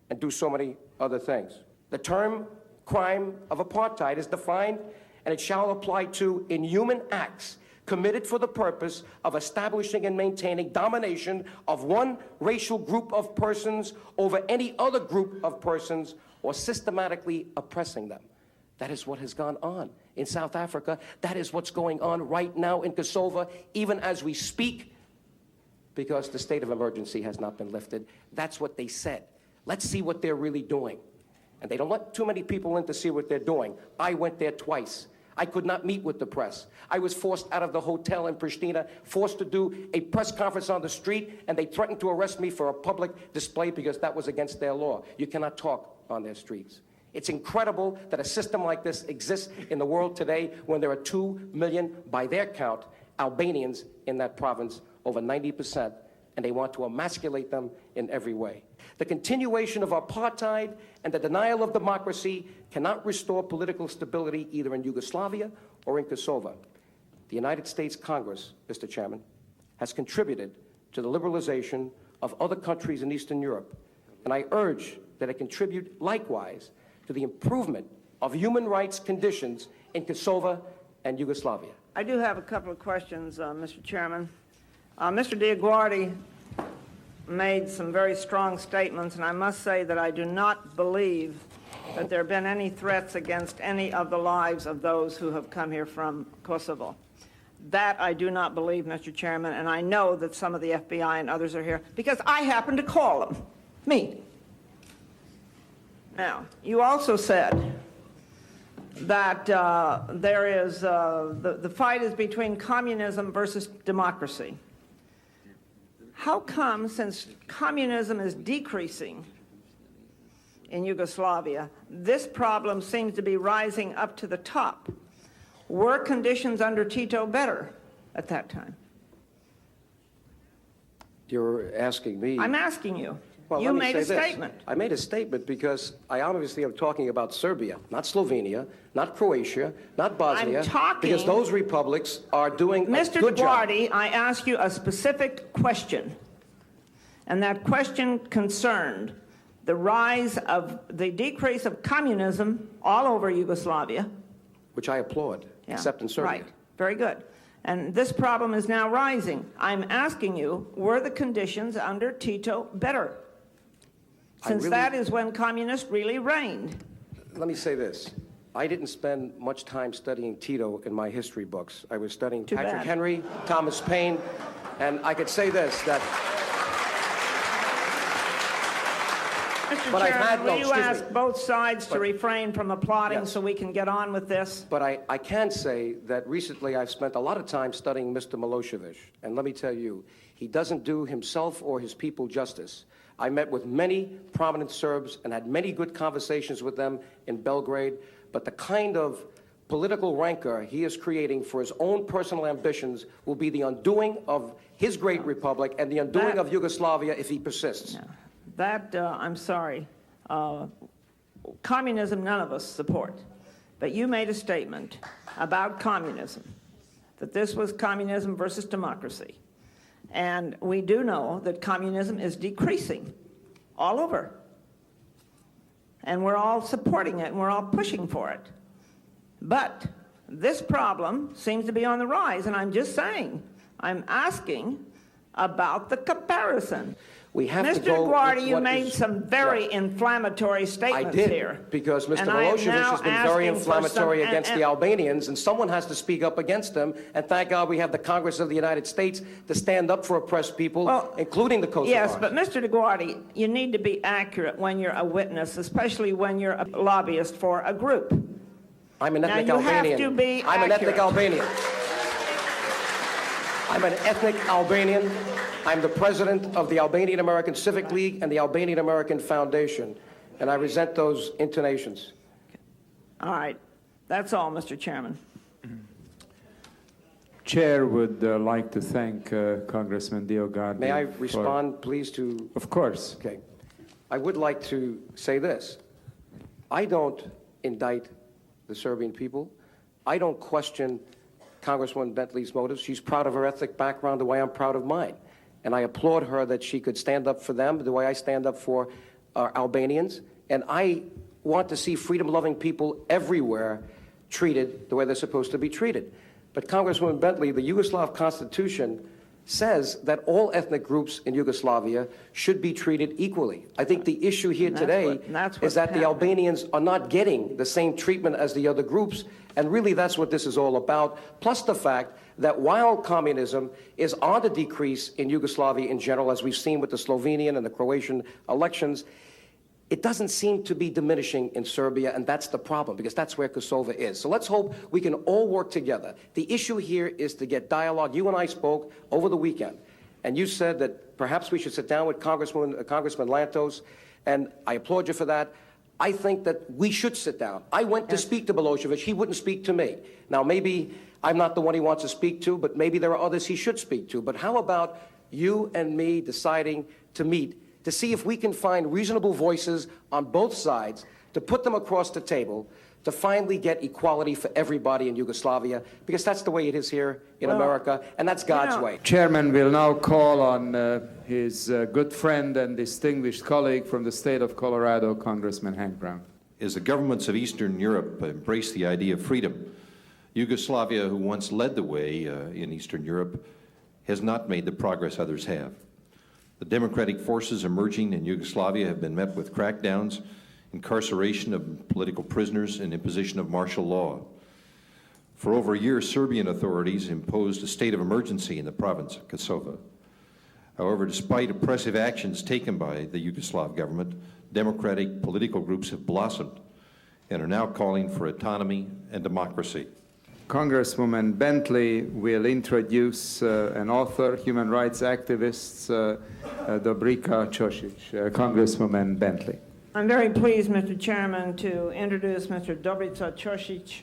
and do so many other things. The term crime of apartheid is defined, and it shall apply to inhuman acts committed for the purpose of establishing and maintaining domination of one racial group of persons over any other group of persons, or systematically oppressing them. That is what has gone on in South Africa. That is what's going on right now in Kosovo, even as we speak, because the state of emergency has not been lifted. That's what they said. Let's see what they're really doing. And they don't let too many people in to see what they're doing. I went there twice. I could not meet with the press. I was forced out of the hotel in Pristina, forced to do a press conference on the street, and they threatened to arrest me for a public display because that was against their law. You cannot talk on their streets. It's incredible that a system like this exists in the world today when there are 2 million, by their count, Albanians in that province, over 90%, and they want to emasculate them in every way. The continuation of apartheid and the denial of democracy cannot restore political stability either in Yugoslavia or in Kosovo. The United States Congress, Mr. Chairman, has contributed to the liberalization of other countries in Eastern Europe, and I urge that it contribute likewise to the improvement of human rights conditions in Kosovo and Yugoslavia. I do have a couple of questions, Mr. Chairman. Mr. DioGuardi made some very strong statements, and I must say that I do not believe that there have been any threats against any of the lives of those who have come here from Kosovo. That I do not believe, Mr. Chairman, and I know that some of the FBI and others are here because I happened to call them. Me. Now, you also said that the fight is between communism versus democracy. How come, since communism is decreasing in Yugoslavia, this problem seems to be rising up to the top? Were conditions under Tito better at that time? You're asking me? I'm asking you. Well, You let me made say a this. statement. I made a statement because I obviously am talking about Serbia, not Slovenia, not Croatia, not Bosnia. I'm talking- Because those republics are doing a Mr. good job. DioGuardi, I ask you a specific question, and that question concerned the rise of the decrease of communism all over Yugoslavia. Which I applaud, Yeah, except in Serbia. Right, very good. And this problem is now rising. I'm asking you, were the conditions under Tito better? Since that is when communists really reigned. Let me say this. I didn't spend much time studying Tito in my history books. I was studying Too Patrick bad. Henry, Thomas Paine, and I could say this, that... Mr. But I've Chairman, had- no, will you excuse ask me. both sides to But- refrain from applauding Yes. so we can get on with this? But I can say that recently I've spent a lot of time studying Mr. Milosevic. And let me tell you, he doesn't do himself or his people justice. I met with many prominent Serbs and had many good conversations with them in Belgrade. But the kind of political rancor he is creating for his own personal ambitions will be the undoing of his great republic and the undoing of Yugoslavia if he persists. That, I'm sorry, communism none of us support. But you made a statement about communism, that this was communism versus democracy. And we do know that communism is decreasing all over. And we're all supporting it, and we're all pushing for it. But this problem seems to be on the rise, and I'm just saying, I'm asking about the comparison. We have Mr. to go with DioGuardi, you what made is- some very inflammatory I statements did, here. because Mr. And I am Milosevic now has been very asking for inflammatory some- against the Albanians, and someone has to speak up against them. And thank God we have the Congress of the United States to stand up for oppressed people, including the Kosovars. Yes, but Mr. DioGuardi, you need to be accurate when you're a witness, especially when you're a lobbyist for a group. I'm an Now, ethnic you Albanian. have to be I'm an ethnic accurate. Albanian. I'm an ethnic Albanian. I'm the president of the Albanian American Civic League and the Albanian American Foundation, and I resent those intonations. All right. That's all, Mr. Chairman. Chair would like to thank Congressman DioGuardi. May I for- respond, please, to... Of course. Okay. I would like to say this. I don't indict the Serbian people. I don't question Congresswoman Bentley's motives. She's proud of her ethnic background the way I'm proud of mine. And I applaud her that she could stand up for them the way I stand up for Albanians. And I want to see freedom-loving people everywhere treated the way they're supposed to be treated. But Congresswoman Bentley, the Yugoslav Constitution says that all ethnic groups in Yugoslavia should be treated equally. I think the issue here today is that the Albanians are not getting the same treatment as the other groups, and really that's what this is all about, plus the fact that while communism is on the decrease in Yugoslavia in general, as we've seen with the Slovenian and the Croatian elections, it doesn't seem to be diminishing in Serbia, and that's the problem, because that's where Kosovo is. So let's hope we can all work together. The issue here is to get dialogue. You and I spoke over the weekend, and you said that perhaps we should sit down with Congressman Lantos, and I applaud you for that. I think that we should sit down. I went to speak to Milosevic. He wouldn't speak to me. Now, maybe I'm not the one he wants to speak to, but maybe there are others he should speak to. But how about you and me deciding to meet to see if we can find reasonable voices on both sides, to put them across the table, to finally get equality for everybody in Yugoslavia, because that's the way it is here in America, and that's God's way. Chairman will now call on his good friend and distinguished colleague from the state of Colorado, Congressman Hank Brown. As the governments of Eastern Europe embrace the idea of freedom, Yugoslavia, who once led the way in Eastern Europe, has not made the progress others have. The democratic forces emerging in Yugoslavia have been met with crackdowns, incarceration of political prisoners, and imposition of martial law. For over a year, Serbian authorities imposed a state of emergency in the province of Kosovo. However, despite oppressive actions taken by the Yugoslav government, democratic political groups have blossomed and are now calling for autonomy and democracy. Congresswoman Bentley will introduce an author, human rights activist, Dobrika Ćosić. Congresswoman Bentley. I'm very pleased, Mr. Chairman, to introduce Mr. Dobrika Ćosić,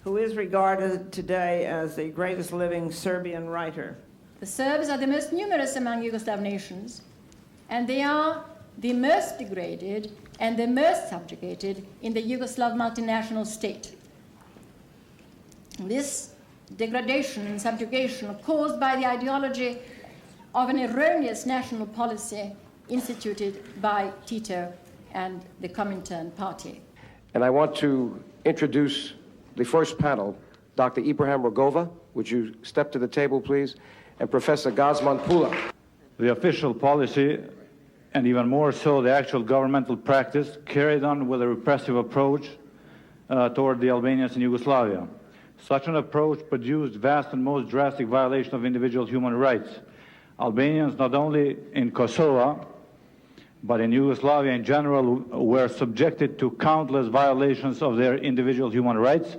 who is regarded today as the greatest living Serbian writer. The Serbs are the most numerous among Yugoslav nations, and they are the most degraded and the most subjugated in the Yugoslav multinational state. This degradation and subjugation caused by the ideology of an erroneous national policy instituted by Tito and the Comintern party. And I want to introduce the first panel, Dr. Ibrahim Rogova. Would you step to the table, please? And Professor Gazman Pula. The official policy, and even more so the actual governmental practice, carried on with a repressive approach toward the Albanians in Yugoslavia. Such an approach produced vast and most drastic violation of individual human rights. Albanians, not only in Kosovo, but in Yugoslavia in general, were subjected to countless violations of their individual human rights,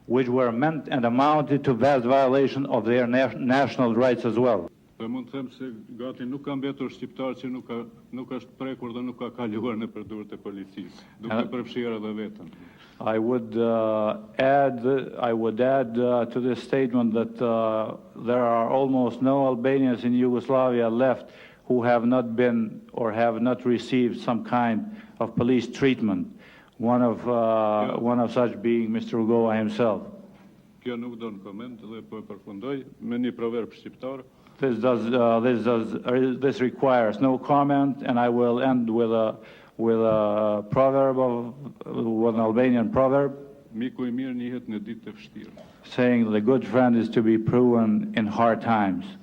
which were meant and amounted to vast violation of their national rights as well. Mund të them se gati nuk ka mbetur shqiptar që nuk është prekur dhe nuk ka kaluar në përdorjet e policisë, duke përfshirë edhe veten. I would add to this statement that there are almost no Albanians in Yugoslavia left who have not been or have not received some kind of police treatment. One of such being Mr. Rugova himself. Kjo nuk do në koment dhe po e përfundoj me një proverb shqiptar. This requires no comment, and I will end with a proverb with an Albanian proverb. Miku I mirë njihet në ditë të vështira. Saying the good friend is to be proven in hard times.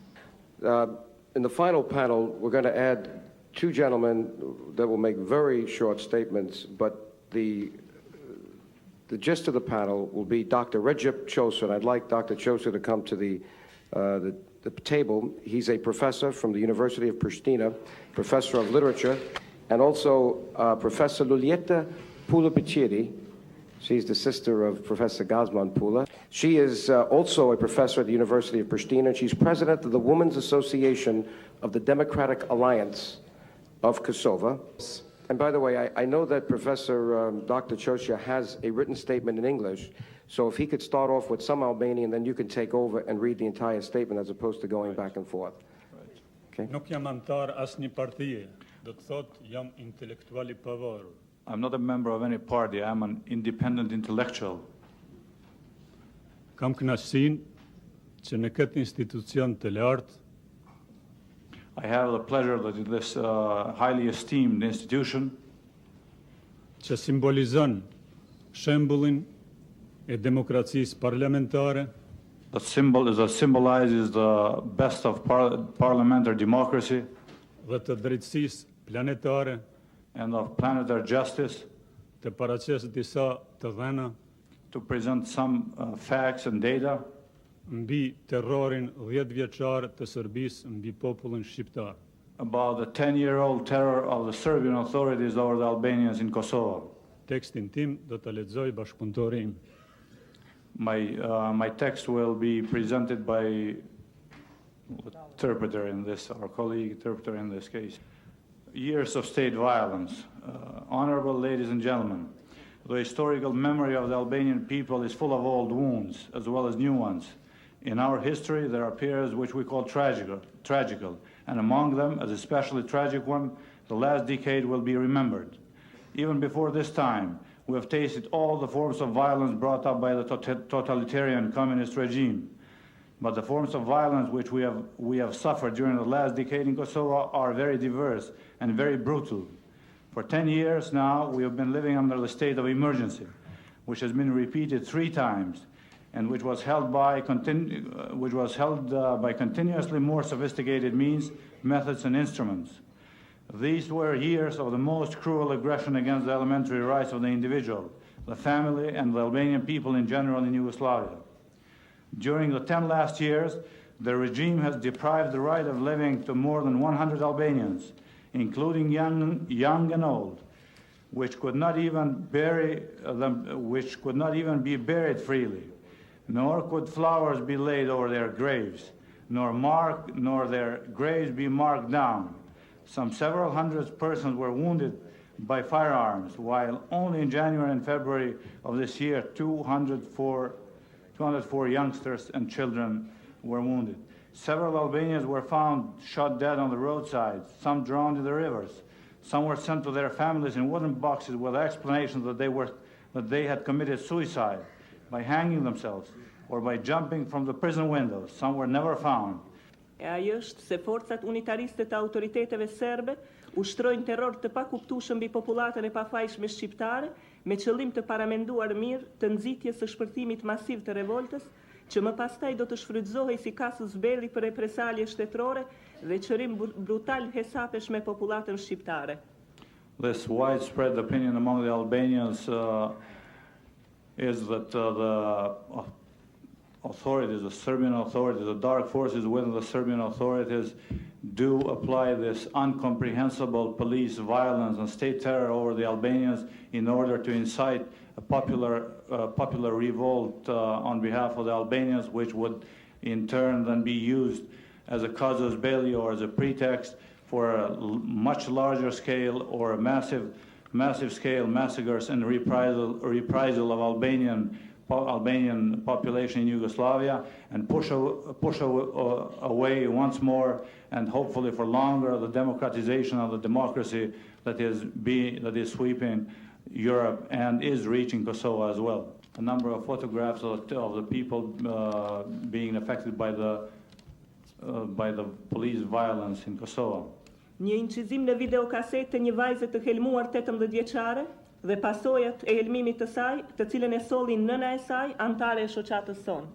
In the final panel, we're going to add two gentlemen that will make very short statements, but the gist of the panel will be Dr. Recep Çosa, and I'd like Dr. Çosa to come to the table. He's a professor from the University of Pristina, professor of literature, and also Professor Lulieta Pula-Piciri. She's the sister of Professor Gazman Pula. She is also a professor at the University of Pristina, and she's president of the Women's Association of the Democratic Alliance of Kosovo. And by the way, I know that Professor Dr. Çosa has a written statement in English, so if he could start off with some Albanian, then you can take over and read the entire statement as opposed to going back and forth. Okay? Nuk jam antar asnjë partie, do të thotë jam intelektual I pavarur. I'm not a member of any party, I'm an independent intellectual. Kam kënaqësinë që në këtë institucion të lartë I have the pleasure that in this highly esteemed institution që simbolizon shembullin e demokracisë parlamentare that symbolizes the best of parliamentary democracy dhe të drejtësisë planetare and of planetary justice të paraqes disa të dhëna to present some facts and data mbi terrorin 10-vjeçar të Serbisë mbi popullin shqiptar. About the 10-year-old terror of the Serbian authorities over the Albanians in Kosovo. Tekstin tim do ta lexoj bashkëpunëtori im. My text will be presented by interpreter in this, our colleague interpreter in this case. Years of state violence. Honorable ladies and gentlemen, the historical memory of the Albanian people is full of old wounds as well as new ones. In our history, there are periods which we call tragical, and among them, as especially tragic one, the last decade will be remembered. Even before this time, we have tasted all the forms of violence brought up by the totalitarian communist regime. But the forms of violence which we have suffered during the last decade in Kosovo are very diverse and very brutal. For 10 years now, we have been living under the state of emergency, which has been repeated 3 times, and which was held by continuously more sophisticated means, methods, and instruments. These were years of the most cruel aggression against the elementary rights of the individual, the family, and the Albanian people in general in Yugoslavia. During the 10 last years, the regime has deprived the right of living to more than 100 Albanians, including young and old, which could not even be buried freely, nor could flowers be laid over their graves, nor their graves be marked down. Several hundred persons were wounded by firearms, while only in January and February of this year, 204 youngsters and children were wounded. Several Albanians were found shot dead on the roadside, some drowned in the rivers. Some were sent to their families in wooden boxes with explanations that they had committed suicide by hanging themselves or by jumping from the prison windows. Some were never found. Ajo është se forcat unitariste të autoriteteve serbe ushtrojnë terror të pakuptueshëm mbi popullatën e pafajshme shqiptare me qëllim të paramenduar mirë të nxitjes së shpërthimit masiv të revoltës, që më pastaj do të shfrytëzohej si casus belli për represalje shtetërore dhe qërim brutal hesapesh me popullatën shqiptare. This widespread opinion among the Albanians is that the authorities, the Serbian authorities, the dark forces within the Serbian authorities do apply this incomprehensible police violence and state terror over the Albanians in order to incite a popular revolt on behalf of the Albanians, which would in turn then be used as a casus belli or as a pretext for a much larger scale or a massive scale massacres and reprisal of Albanian population in Yugoslavia, and push away once more and hopefully for longer the democratization of the democracy that is sweeping Europe and is reaching Kosovo as well. A number of photographs of the people being affected by the police violence in Kosovo. Një incizim në videokasetë të një vajze të helmuar 18 vjeçare dhe pasojat e helmimit të saj, të cilën e solli nëna e saj, antare e shoqatës sonë.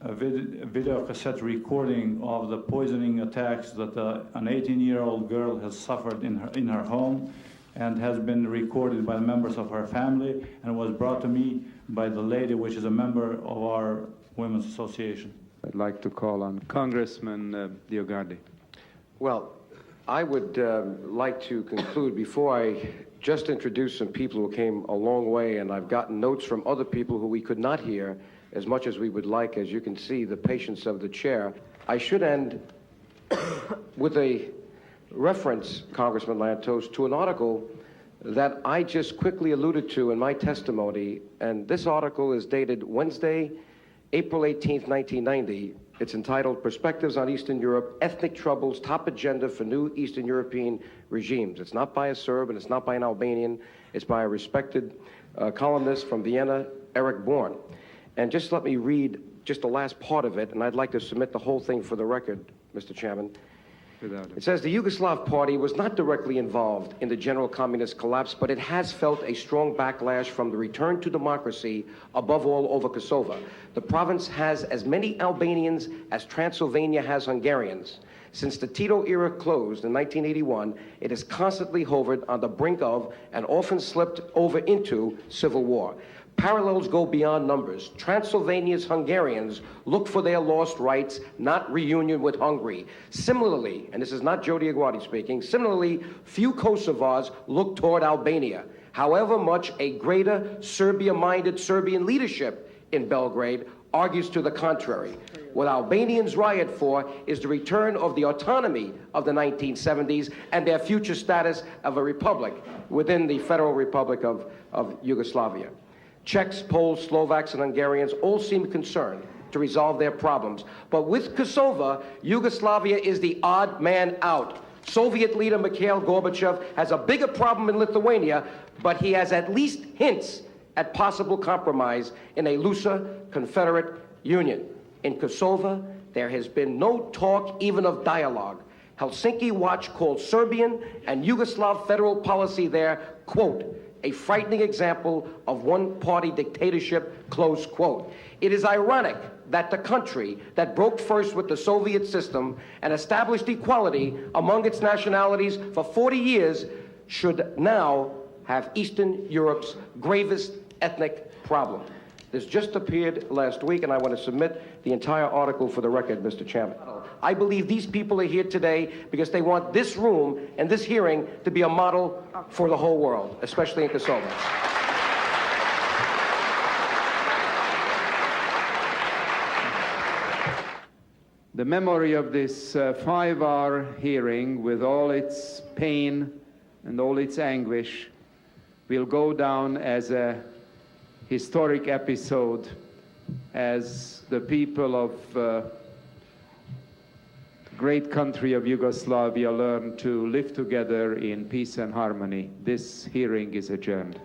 A video cassette recording of the poisoning attacks that an 18-year-old girl has suffered in her home and has been recorded by members of her family and was brought to me by the lady, which is a member of our Women's Association. I'd like to call on Congressman DioGuardi. Well, I would like to conclude before I just introduce some people who came a long way, and I've gotten notes from other people who we could not hear as much as we would like. As you can see, the patience of the chair. I should end with a reference, Congressman Lantos, to an article that I just quickly alluded to in my testimony, and this article is dated Wednesday, April 18th, 1990. It's entitled Perspectives on Eastern Europe, Ethnic Troubles, Top Agenda for New Eastern European Regimes. It's not by a Serb and it's not by an Albanian. It's by a respected columnist from Vienna, Eric Born. And just let me read just the last part of it, and I'd like to submit the whole thing for the record, Mr. Chairman. It says the Yugoslav Party was not directly involved in the general communist collapse, but it has felt a strong backlash from the return to democracy, above all over Kosovo. The province has as many Albanians as Transylvania has Hungarians. Since the Tito era closed in 1981, it has constantly hovered on the brink of and often slipped over into civil war. Parallels go beyond numbers. Transylvania's Hungarians look for their lost rights, not reunion with Hungary. Similarly, and this is not Joe DioGuardi speaking, similarly, few Kosovars look toward Albania. However much a greater Serbia-minded Serbian leadership in Belgrade argues to the contrary. What Albanians riot for is the return of the autonomy of the 1970s and their future status of a republic within the Federal Republic of Yugoslavia. Czechs, Poles, Slovaks, and Hungarians all seem concerned to resolve their problems. But with Kosovo, Yugoslavia is the odd man out. Soviet leader Mikhail Gorbachev has a bigger problem in Lithuania, but he has at least hints at possible compromise in a looser Confederate Union. In Kosovo, there has been no talk even of dialogue. Helsinki Watch called Serbian and Yugoslav federal policy there, quote, a frightening example of one-party dictatorship, close quote. It is ironic that the country that broke first with the Soviet system and established equality among its nationalities for 40 years should now have Eastern Europe's gravest ethnic problem. This just appeared last week, and I want to submit the entire article for the record, Mr. Chairman. I believe these people are here today because they want this room and this hearing to be a model for the whole world, especially in Kosovo. The memory of this 5-hour hearing, with all its pain and all its anguish, will go down as a historic episode as the people of great country of Yugoslavia learn to live together in peace and harmony. This hearing is adjourned.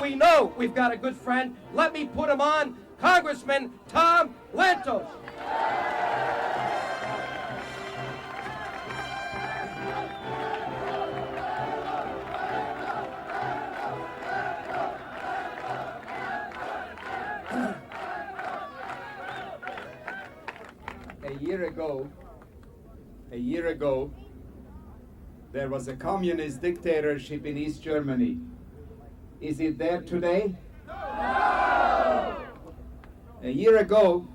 We know we've got a good friend. Let me put him on, Congressman Tom Lantos. A year ago, there was a communist dictatorship in East Germany. Is it there today? No! A year ago,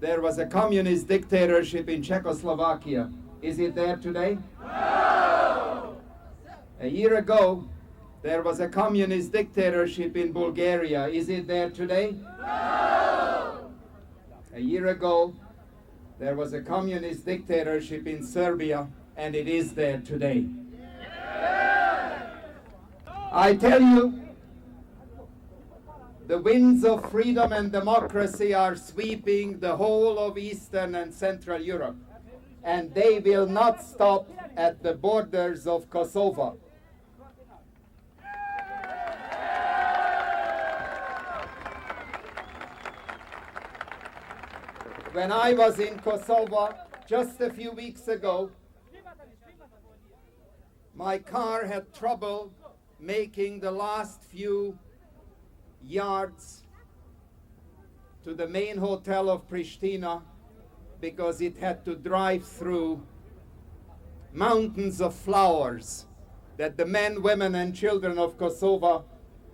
there was a communist dictatorship in Czechoslovakia. Is it there today? No! A year ago, there was a communist dictatorship in Bulgaria. Is it there today? No! A year ago, there was a communist dictatorship in Serbia, and it is there today. I tell you, the winds of freedom and democracy are sweeping the whole of Eastern and Central Europe, and they will not stop at the borders of Kosovo. When I was in Kosovo just a few weeks ago, my car had trouble making the last few yards to the main hotel of Pristina because it had to drive through mountains of flowers that the men, women, and children of Kosovo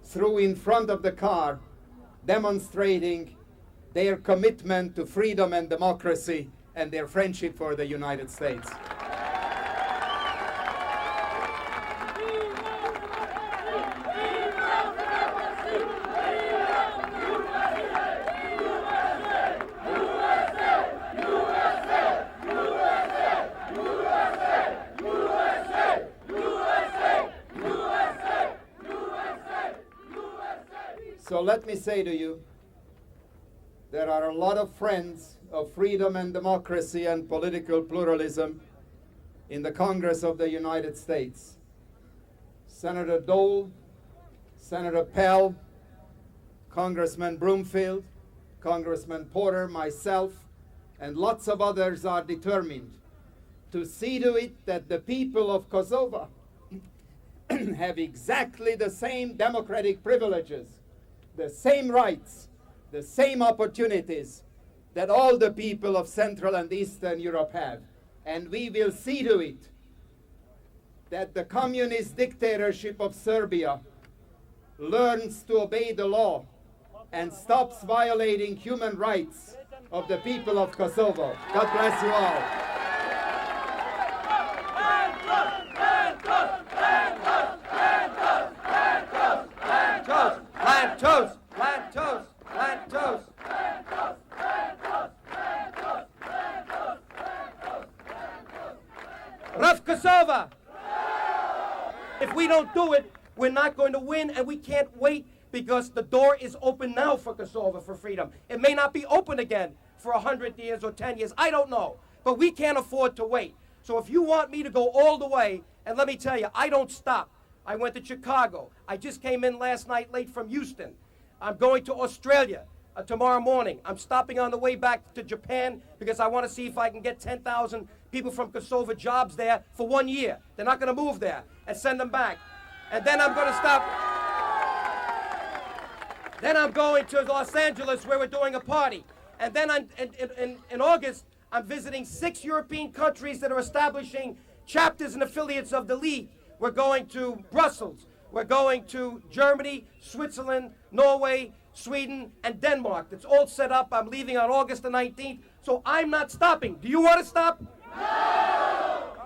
threw in front of the car, demonstrating their commitment to freedom and democracy and their friendship for the United States. So let me say to you, there are a lot of friends of freedom and democracy and political pluralism in the Congress of the United States. Senator Dole, Senator Pell, Congressman Broomfield, Congressman Porter, myself, and lots of others are determined to see to it that the people of Kosovo have exactly the same democratic privileges, the same rights, the same opportunities that all the people of Central and Eastern Europe have. And we will see to it that the communist dictatorship of Serbia learns to obey the law and stops violating human rights of the people of Kosovo. God bless you all. Lantos! Lantos! Lantos! Rough Kosovo! If we don't do it, we're not going to win, and we can't wait because the door is open now for Kosovo for freedom. It may not be open again for 100 years or 10 years. I don't know. But we can't afford to wait. So if you want me to go all the way, and let me tell you, I don't stop. I went to Chicago. I just came in last night late from Houston. I'm going to Australia tomorrow morning. I'm stopping on the way back to Japan because I want to see if I can get 10,000 people from Kosovo jobs there for 1 year. They're not going to move there and send them back. And then I'm going to stop. Then I'm going to Los Angeles where we're doing a party. And then in August, I'm visiting 6 European countries that are establishing chapters and affiliates of the League. We're going to Brussels. We're going to Germany, Switzerland, Norway, Sweden, and Denmark. It's all set up. I'm leaving on August the 19th, so I'm not stopping. Do you want to stop? No!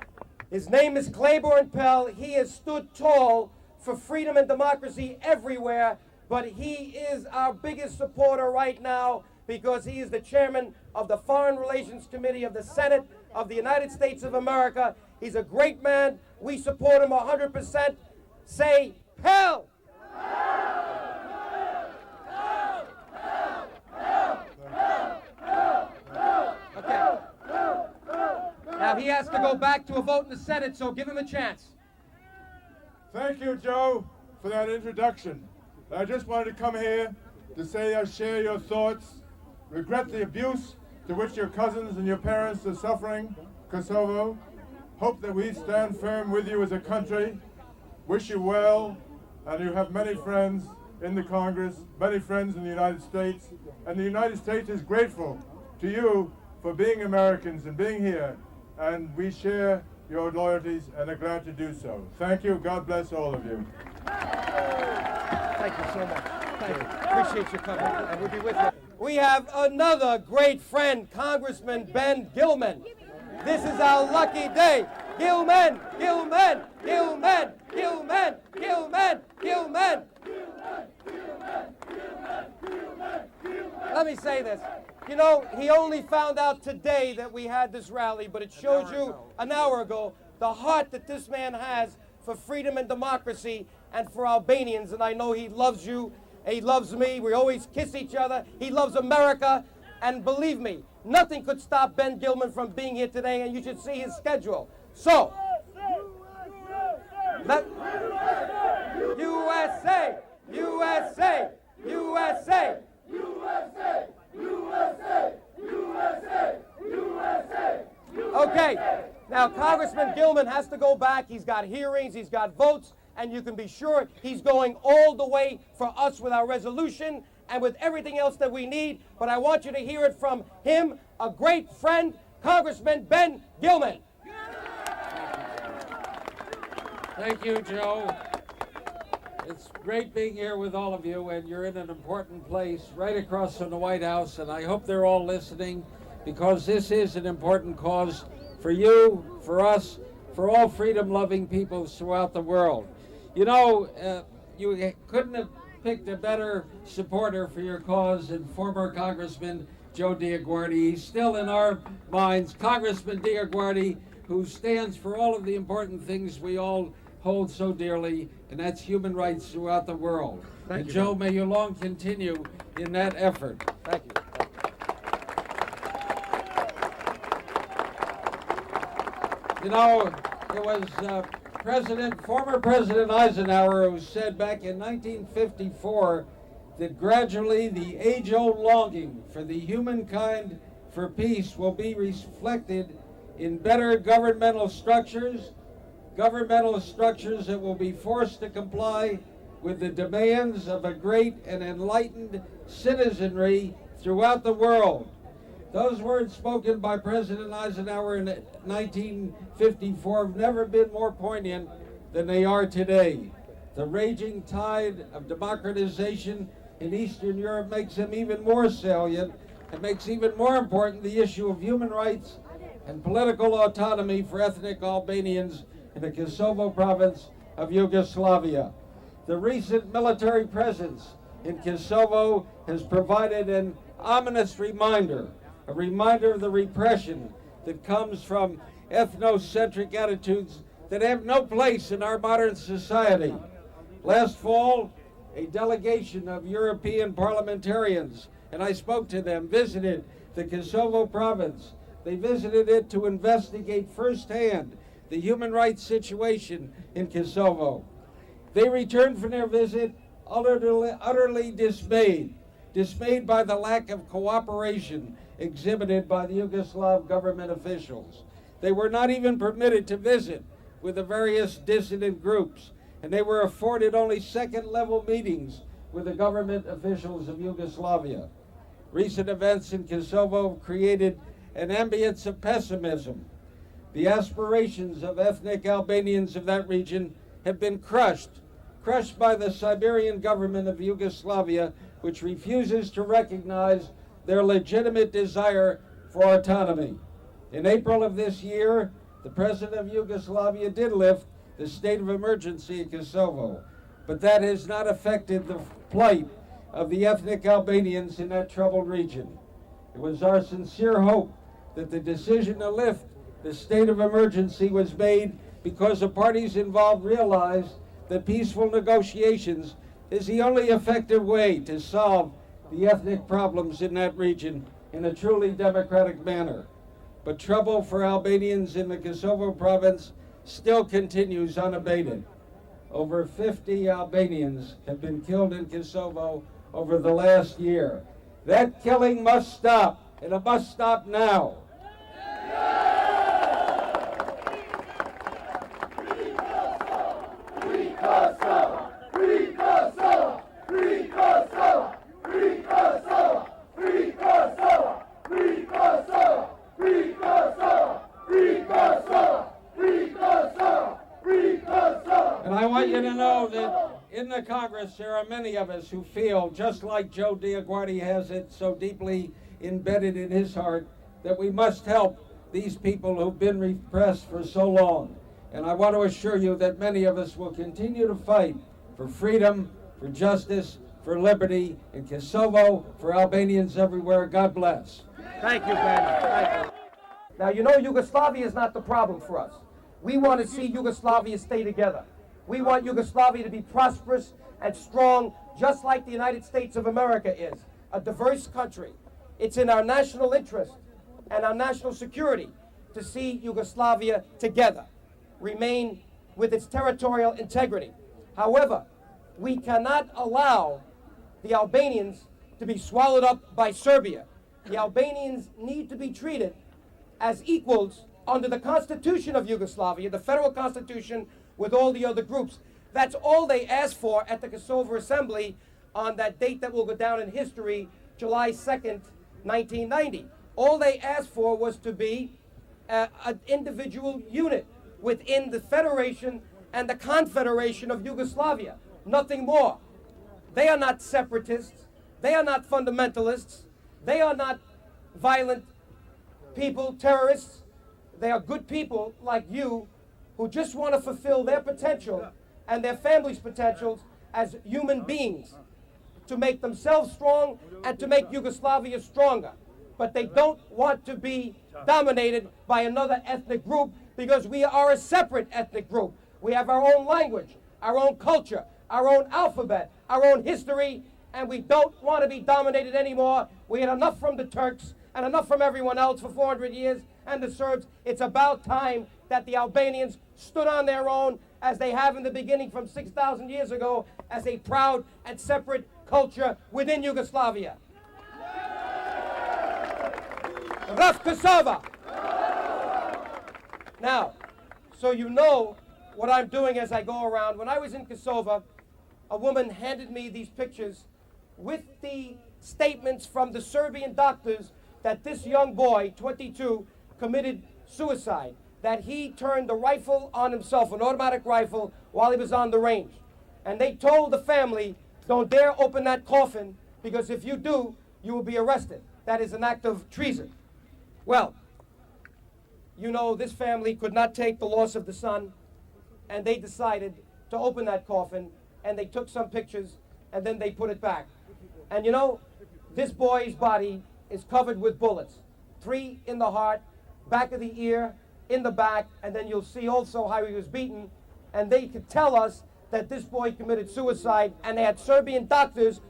His name is Claiborne Pell. He has stood tall for freedom and democracy everywhere, but he is our biggest supporter right now because he is the chairman of the Foreign Relations Committee of the Senate of the United States of America. He's a great man. We support him 100%. Say, Pell! Okay. Now he has to go back to a vote in the Senate, so give him a chance. Thank you, Joe, for that introduction. I just wanted to come here to say I share your thoughts, regret the abuse to which your cousins and your parents are suffering, Kosovo, hope that we stand firm with you as a country, wish you well, and you have many friends in the Congress, many friends in the United States, and the United States is grateful to you for being Americans and being here, and we share your loyalties and are glad to do so. Thank you. God bless all of you. Thank you so much. Thank you. Appreciate you coming, and we'll be with you. We have another great friend, Congressman Ben Gilman. This is our lucky day. Gilman, Gilman, Gilman, Gilman, Gilman, Gilman. Let me say this. You know, he only found out today that we had this rally, but it shows you an hour ago the heart that this man has for freedom and democracy and for Albanians, and I know he loves you, he loves me, we always kiss each other, he loves America, and believe me, nothing could stop Ben Gilman from being here today, and you should see his schedule. So, USA, USA, USA, USA, USA, USA, USA. Okay, now Congressman Gilman has to go back. He's got hearings, he's got votes, and you can be sure he's going all the way for us with our resolution and with everything else that we need. But I want you to hear it from him, a great friend, Congressman Ben Gilman. Thank you, Joe. It's great being here with all of you, and you're in an important place right across from the White House, and I hope they're all listening because this is an important cause for you, for us, for all freedom-loving peoples throughout the world. You know, you couldn't have picked a better supporter for your cause than former Congressman Joe DioGuardi. He's still in our minds, Congressman DioGuardi, who stands for all of the important things we all hold so dearly, and that's human rights throughout the world. And Joe, may you long continue in that effort. Thank you. You know, it was former President Eisenhower who said back in 1954 that gradually the age-old longing for the humankind for peace will be reflected in better governmental structures that will be forced to comply with the demands of a great and enlightened citizenry throughout the world. Those words spoken by President Eisenhower in 1954 have never been more poignant than they are today. The raging tide of democratization in Eastern Europe makes them even more salient and makes even more important the issue of human rights and political autonomy for ethnic Albanians in the Kosovo province of Yugoslavia. The recent military presence in Kosovo has provided an ominous reminder, a reminder of the repression that comes from ethnocentric attitudes that have no place in our modern society. Last fall, a delegation of European parliamentarians, and I spoke to them, visited the Kosovo province. They visited it to investigate firsthand the human rights situation in Kosovo. They returned from their visit utterly dismayed by the lack of cooperation exhibited by the Yugoslav government officials. They were not even permitted to visit with the various dissident groups, and they were afforded only second-level meetings with the government officials of Yugoslavia. Recent events in Kosovo have created an ambience of pessimism. The aspirations of ethnic Albanians of that region have been crushed by the Siberian government of Yugoslavia, which refuses to recognize their legitimate desire for autonomy. In April of this year, the president of Yugoslavia did lift the state of emergency in Kosovo, but that has not affected the plight of the ethnic Albanians in that troubled region. It was our sincere hope that the decision to lift the state of emergency was made because the parties involved realized that peaceful negotiations is the only effective way to solve the ethnic problems in that region in a truly democratic manner. But trouble for Albanians in the Kosovo province still continues unabated. Over 50 Albanians have been killed in Kosovo over the last year. That killing must stop, and it must stop now. And I want you to know that in the Congress there are many of us who feel, just like Joe DioGuardi has it so deeply embedded in his heart, that we must help these people who've been repressed for so long. And I want to assure you that many of us will continue to fight for freedom, for justice, for liberty in Kosovo, for Albanians everywhere. God bless. Thank you, Ben. Thank you. Now, you know, Yugoslavia is not the problem for us. We want to see Yugoslavia stay together. We want Yugoslavia to be prosperous and strong, just like the United States of America is, a diverse country. It's in our national interest and our national security to see Yugoslavia together, remain with its territorial integrity. However, we cannot allow the Albanians to be swallowed up by Serbia. The Albanians need to be treated as equals under the Constitution of Yugoslavia, the federal constitution, with all the other groups. That's all they asked for at the Kosovo Assembly on that date that will go down in history, July 2nd, 1990. All they asked for was to be an individual unit within the Federation and the Confederation of Yugoslavia. Nothing more. They are not separatists. They are not fundamentalists. They are not violent people, terrorists. They are good people like you who just want to fulfill their potential and their families' potentials as human beings, to make themselves strong and to make Yugoslavia stronger. But they don't want to be dominated by another ethnic group, because we are a separate ethnic group. We have our own language, our own culture, our own alphabet, our own history, and we don't want to be dominated anymore. We had enough from the Turks and enough from everyone else for 400 years, and the Serbs. It's about time that the Albanians stood on their own, as they have in the beginning from 6,000 years ago, as a proud and separate culture within Yugoslavia. Raf Kosovo! Now, so you know what I'm doing as I go around. When I was in Kosovo, a woman handed me these pictures with the statements from the Serbian doctors that this young boy, 22, committed suicide, that he turned the rifle on himself, an automatic rifle, while he was on the range. And they told the family, don't dare open that coffin, because if you do, you will be arrested. That is an act of treason. Well, you know, this family could not take the loss of the son, and they decided to open that coffin, and they took some pictures, and then they put it back. And you know, this boy's body is covered with bullets. 3 in the heart, back of the ear, in the back, and then you'll see also how he was beaten. And they could tell us that this boy committed suicide, and they had Serbian doctors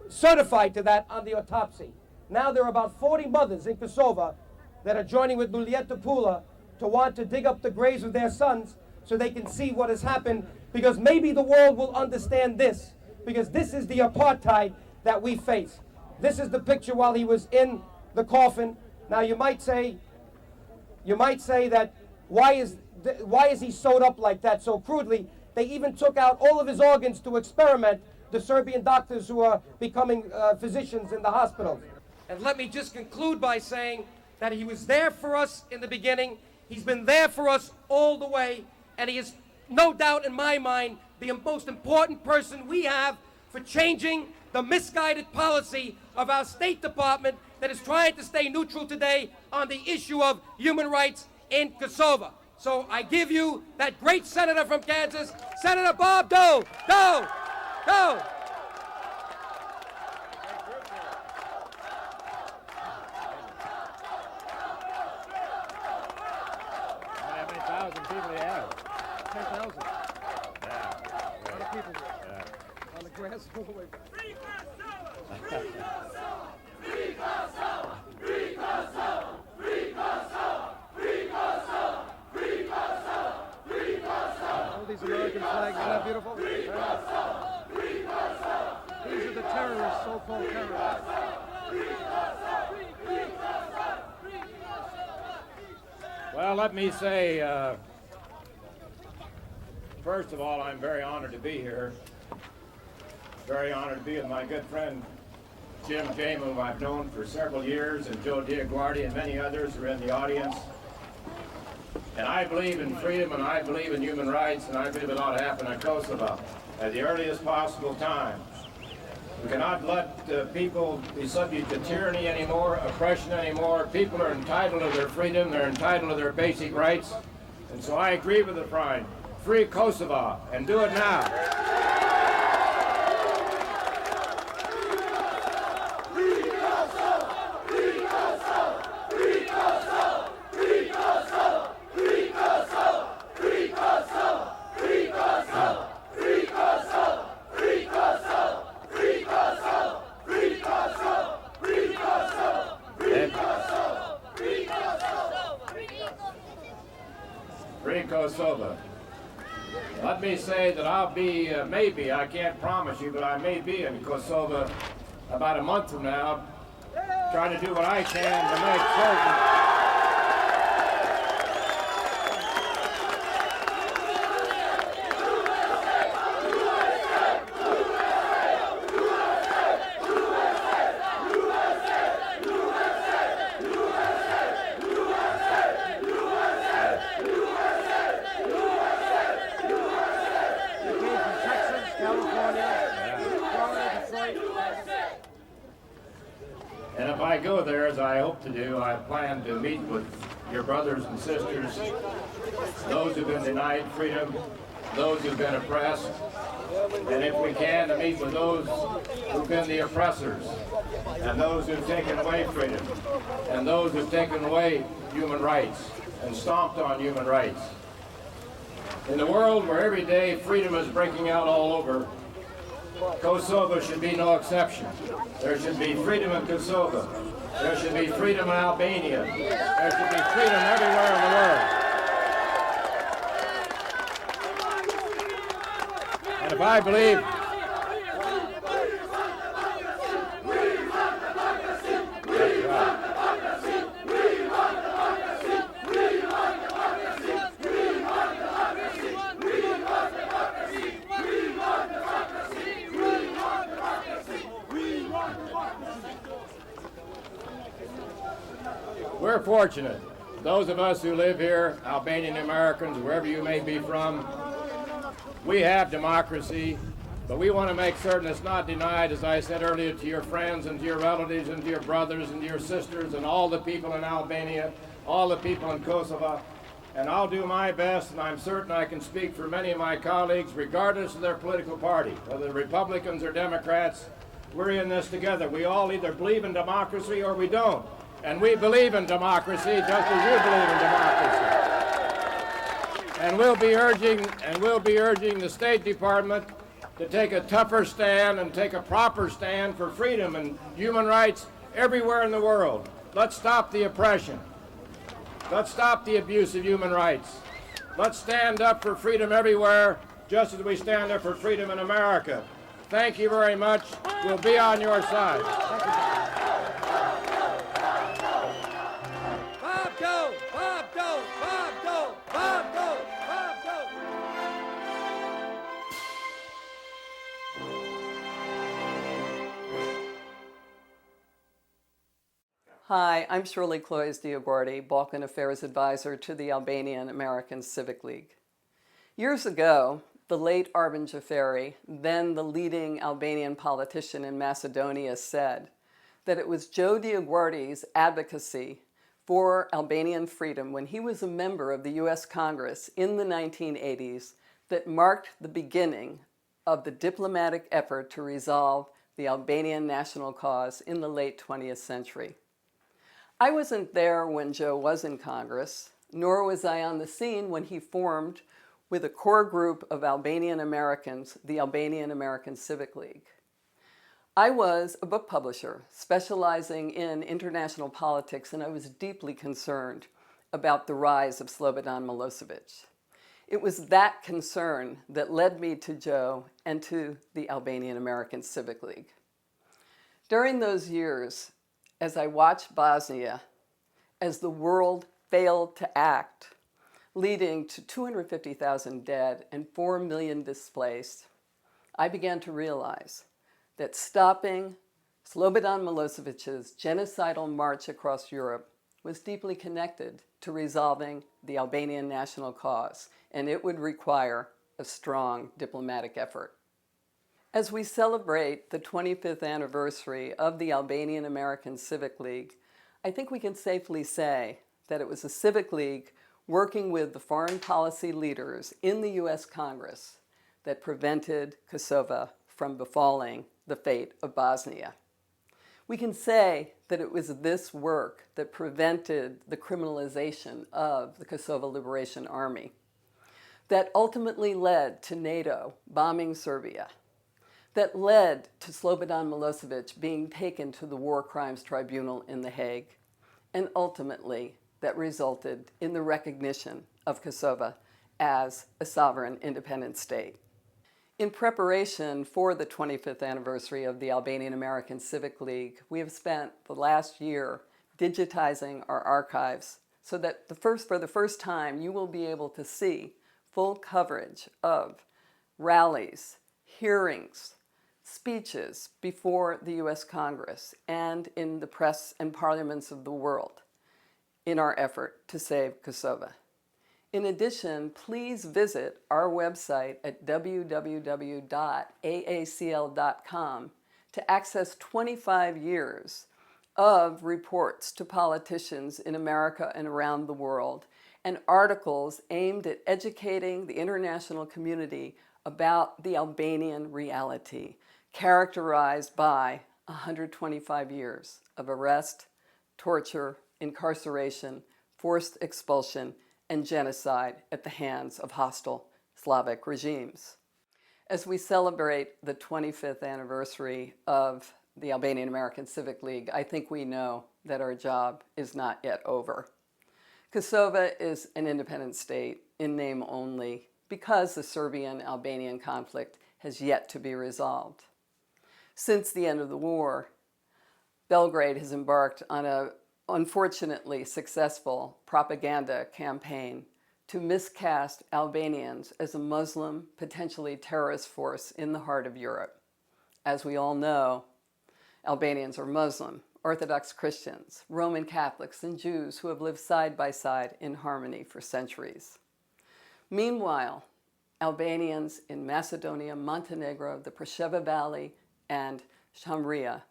certified to that on the autopsy. Now there are about 40 mothers in Kosovo that are joining with Luljeta Pula to want to dig up the graves of their sons so they can see what has happened, because maybe the world will understand this, because this is the apartheid that we face. This is the picture while he was in the coffin. Now you might say that why is he sewed up like that so crudely? They even took out all of his organs to experiment, the Serbian doctors who are becoming physicians in the hospitals. And let me just conclude by saying that he was there for us in the beginning, he's been there for us all the way, and he is no doubt in my mind the most important person we have for changing the misguided policy of our State Department that is trying to stay neutral today on the issue of human rights in Kosovo. So I give you that great senator from Kansas, Senator Bob Dole. Dole! Dole! How many thousand people do you have? 10,000. Yeah. A lot of people on the grass all the way back. Free Kosovo! Free Kosovo! Free Kosovo! Free Kosovo! Free Kosovo! Free Kosovo! Free Kosovo! All these American flags, isn't that beautiful? Free Kosovo! Free Kosovo! These are the terrorists, so-called terrorists. Well, let me say, first of all, I'm very honored to be here. Very honored to be with my good friend Jim James, whom I've known for several years, and Joe DioGuardi and many others who are in the audience. And I believe in freedom, and I believe in human rights, and I believe it ought to happen in Kosovo at the earliest possible time. We cannot let people be subject to tyranny anymore, oppression anymore. People are entitled to their freedom, they're entitled to their basic rights. And so I agree with the Prime. Free Kosovo, and do it now. Free Kosovo. Let me say that I'll be, maybe, I can't promise you, but I may be in Kosovo about a month from now, trying to do what I can to make certain And if I go there, as I hope to do, I plan to meet with your brothers and sisters, those who've been denied freedom, those who've been oppressed, and if we can, to meet with those who've been the oppressors, and those who've taken away freedom, and those who've taken away human rights, and stomped on human rights. In the world where every day freedom is breaking out all over, Kosovo should be no exception. There should be freedom in Kosovo. There should be freedom in Albania. There should be freedom everywhere in the world. And if I believe we're fortunate. Those of us who live here, Albanian Americans, wherever you may be from, we have democracy, but we want to make certain it's not denied, as I said earlier, to your friends and to your relatives and to your brothers and to your sisters and all the people in Albania, all the people in Kosovo. And I'll do my best, and I'm certain I can speak for many of my colleagues, regardless of their political party, whether Republicans or Democrats. We're in this together. We all either believe in democracy or we don't. And we believe in democracy just as you believe in democracy. And we'll be urging the State Department to take a tougher stand and take a proper stand for freedom and human rights everywhere in the world. Let's stop the oppression. Let's stop the abuse of human rights. Let's stand up for freedom everywhere, just as we stand up for freedom in America. Thank you very much. We'll be on your side. Hi, I'm Shirley Cloyes DioGuardi, Balkan Affairs Advisor to the Albanian American Civic League. Years ago, the late Arben Jaferi, then the leading Albanian politician in Macedonia, said that it was Joe DioGuardi's advocacy for Albanian freedom when he was a member of the U.S. Congress in the 1980s that marked the beginning of the diplomatic effort to resolve the Albanian national cause in the late 20th century. I wasn't there when Joe was in Congress, nor was I on the scene when he formed, with a core group of Albanian Americans, the Albanian American Civic League. I was a book publisher specializing in international politics, and I was deeply concerned about the rise of Slobodan Milosevic. It was that concern that led me to Joe and to the Albanian American Civic League. During those years, as I watched Bosnia, as the world failed to act, leading to 250,000 dead and 4 million displaced, I began to realize that stopping Slobodan Milosevic's genocidal march across Europe was deeply connected to resolving the Albanian national cause, and it would require a strong diplomatic effort. As we celebrate the 25th anniversary of the Albanian American Civic League, I think we can safely say that it was a civic league working with the foreign policy leaders in the U.S. Congress that prevented Kosovo from befalling the fate of Bosnia. We can say that it was this work that prevented the criminalization of the Kosovo Liberation Army, that ultimately led to NATO bombing Serbia, that led to Slobodan Milosevic being taken to the War Crimes Tribunal in The Hague, and ultimately that resulted in the recognition of Kosovo as a sovereign independent state. In preparation for the 25th anniversary of the Albanian American Civic League, we have spent the last year digitizing our archives so that for the first time you will be able to see full coverage of rallies, hearings, speeches before the U.S. Congress and in the press and parliaments of the world in our effort to save Kosovo. In addition, please visit our website at www.aacl.com to access 25 years of reports to politicians in America and around the world, and articles aimed at educating the international community about the Albanian reality, characterized by 125 years of arrest, torture, incarceration, forced expulsion, and genocide at the hands of hostile Slavic regimes. As we celebrate the 25th anniversary of the Albanian American Civic League, I think we know that our job is not yet over. Kosovo is an independent state in name only because the Serbian-Albanian conflict has yet to be resolved. Since the end of the war, Belgrade has embarked on an unfortunately successful propaganda campaign to miscast Albanians as a Muslim, potentially terrorist force in the heart of Europe. As we all know, Albanians are Muslim, Orthodox Christians, Roman Catholics, and Jews who have lived side by side in harmony for centuries. Meanwhile, Albanians in Macedonia, Montenegro, the Preševa Valley, and Shamria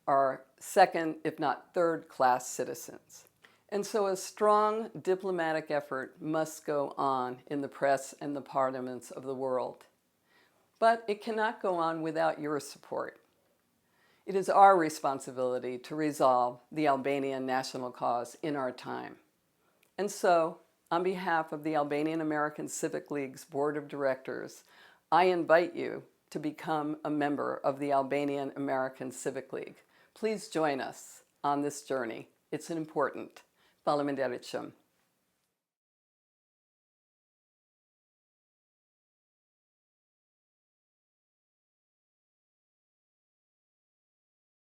are second, if not third-class citizens. And so a strong diplomatic effort must go on in the press and the parliaments of the world. But it cannot go on without your support. It is our responsibility to resolve the Albanian national cause in our time. And so, on behalf of the Albanian American Civic League's Board of Directors, I invite you to become a member of the Albanian American Civic League. Please join us on this journey. It's important. Faleminderit shumë.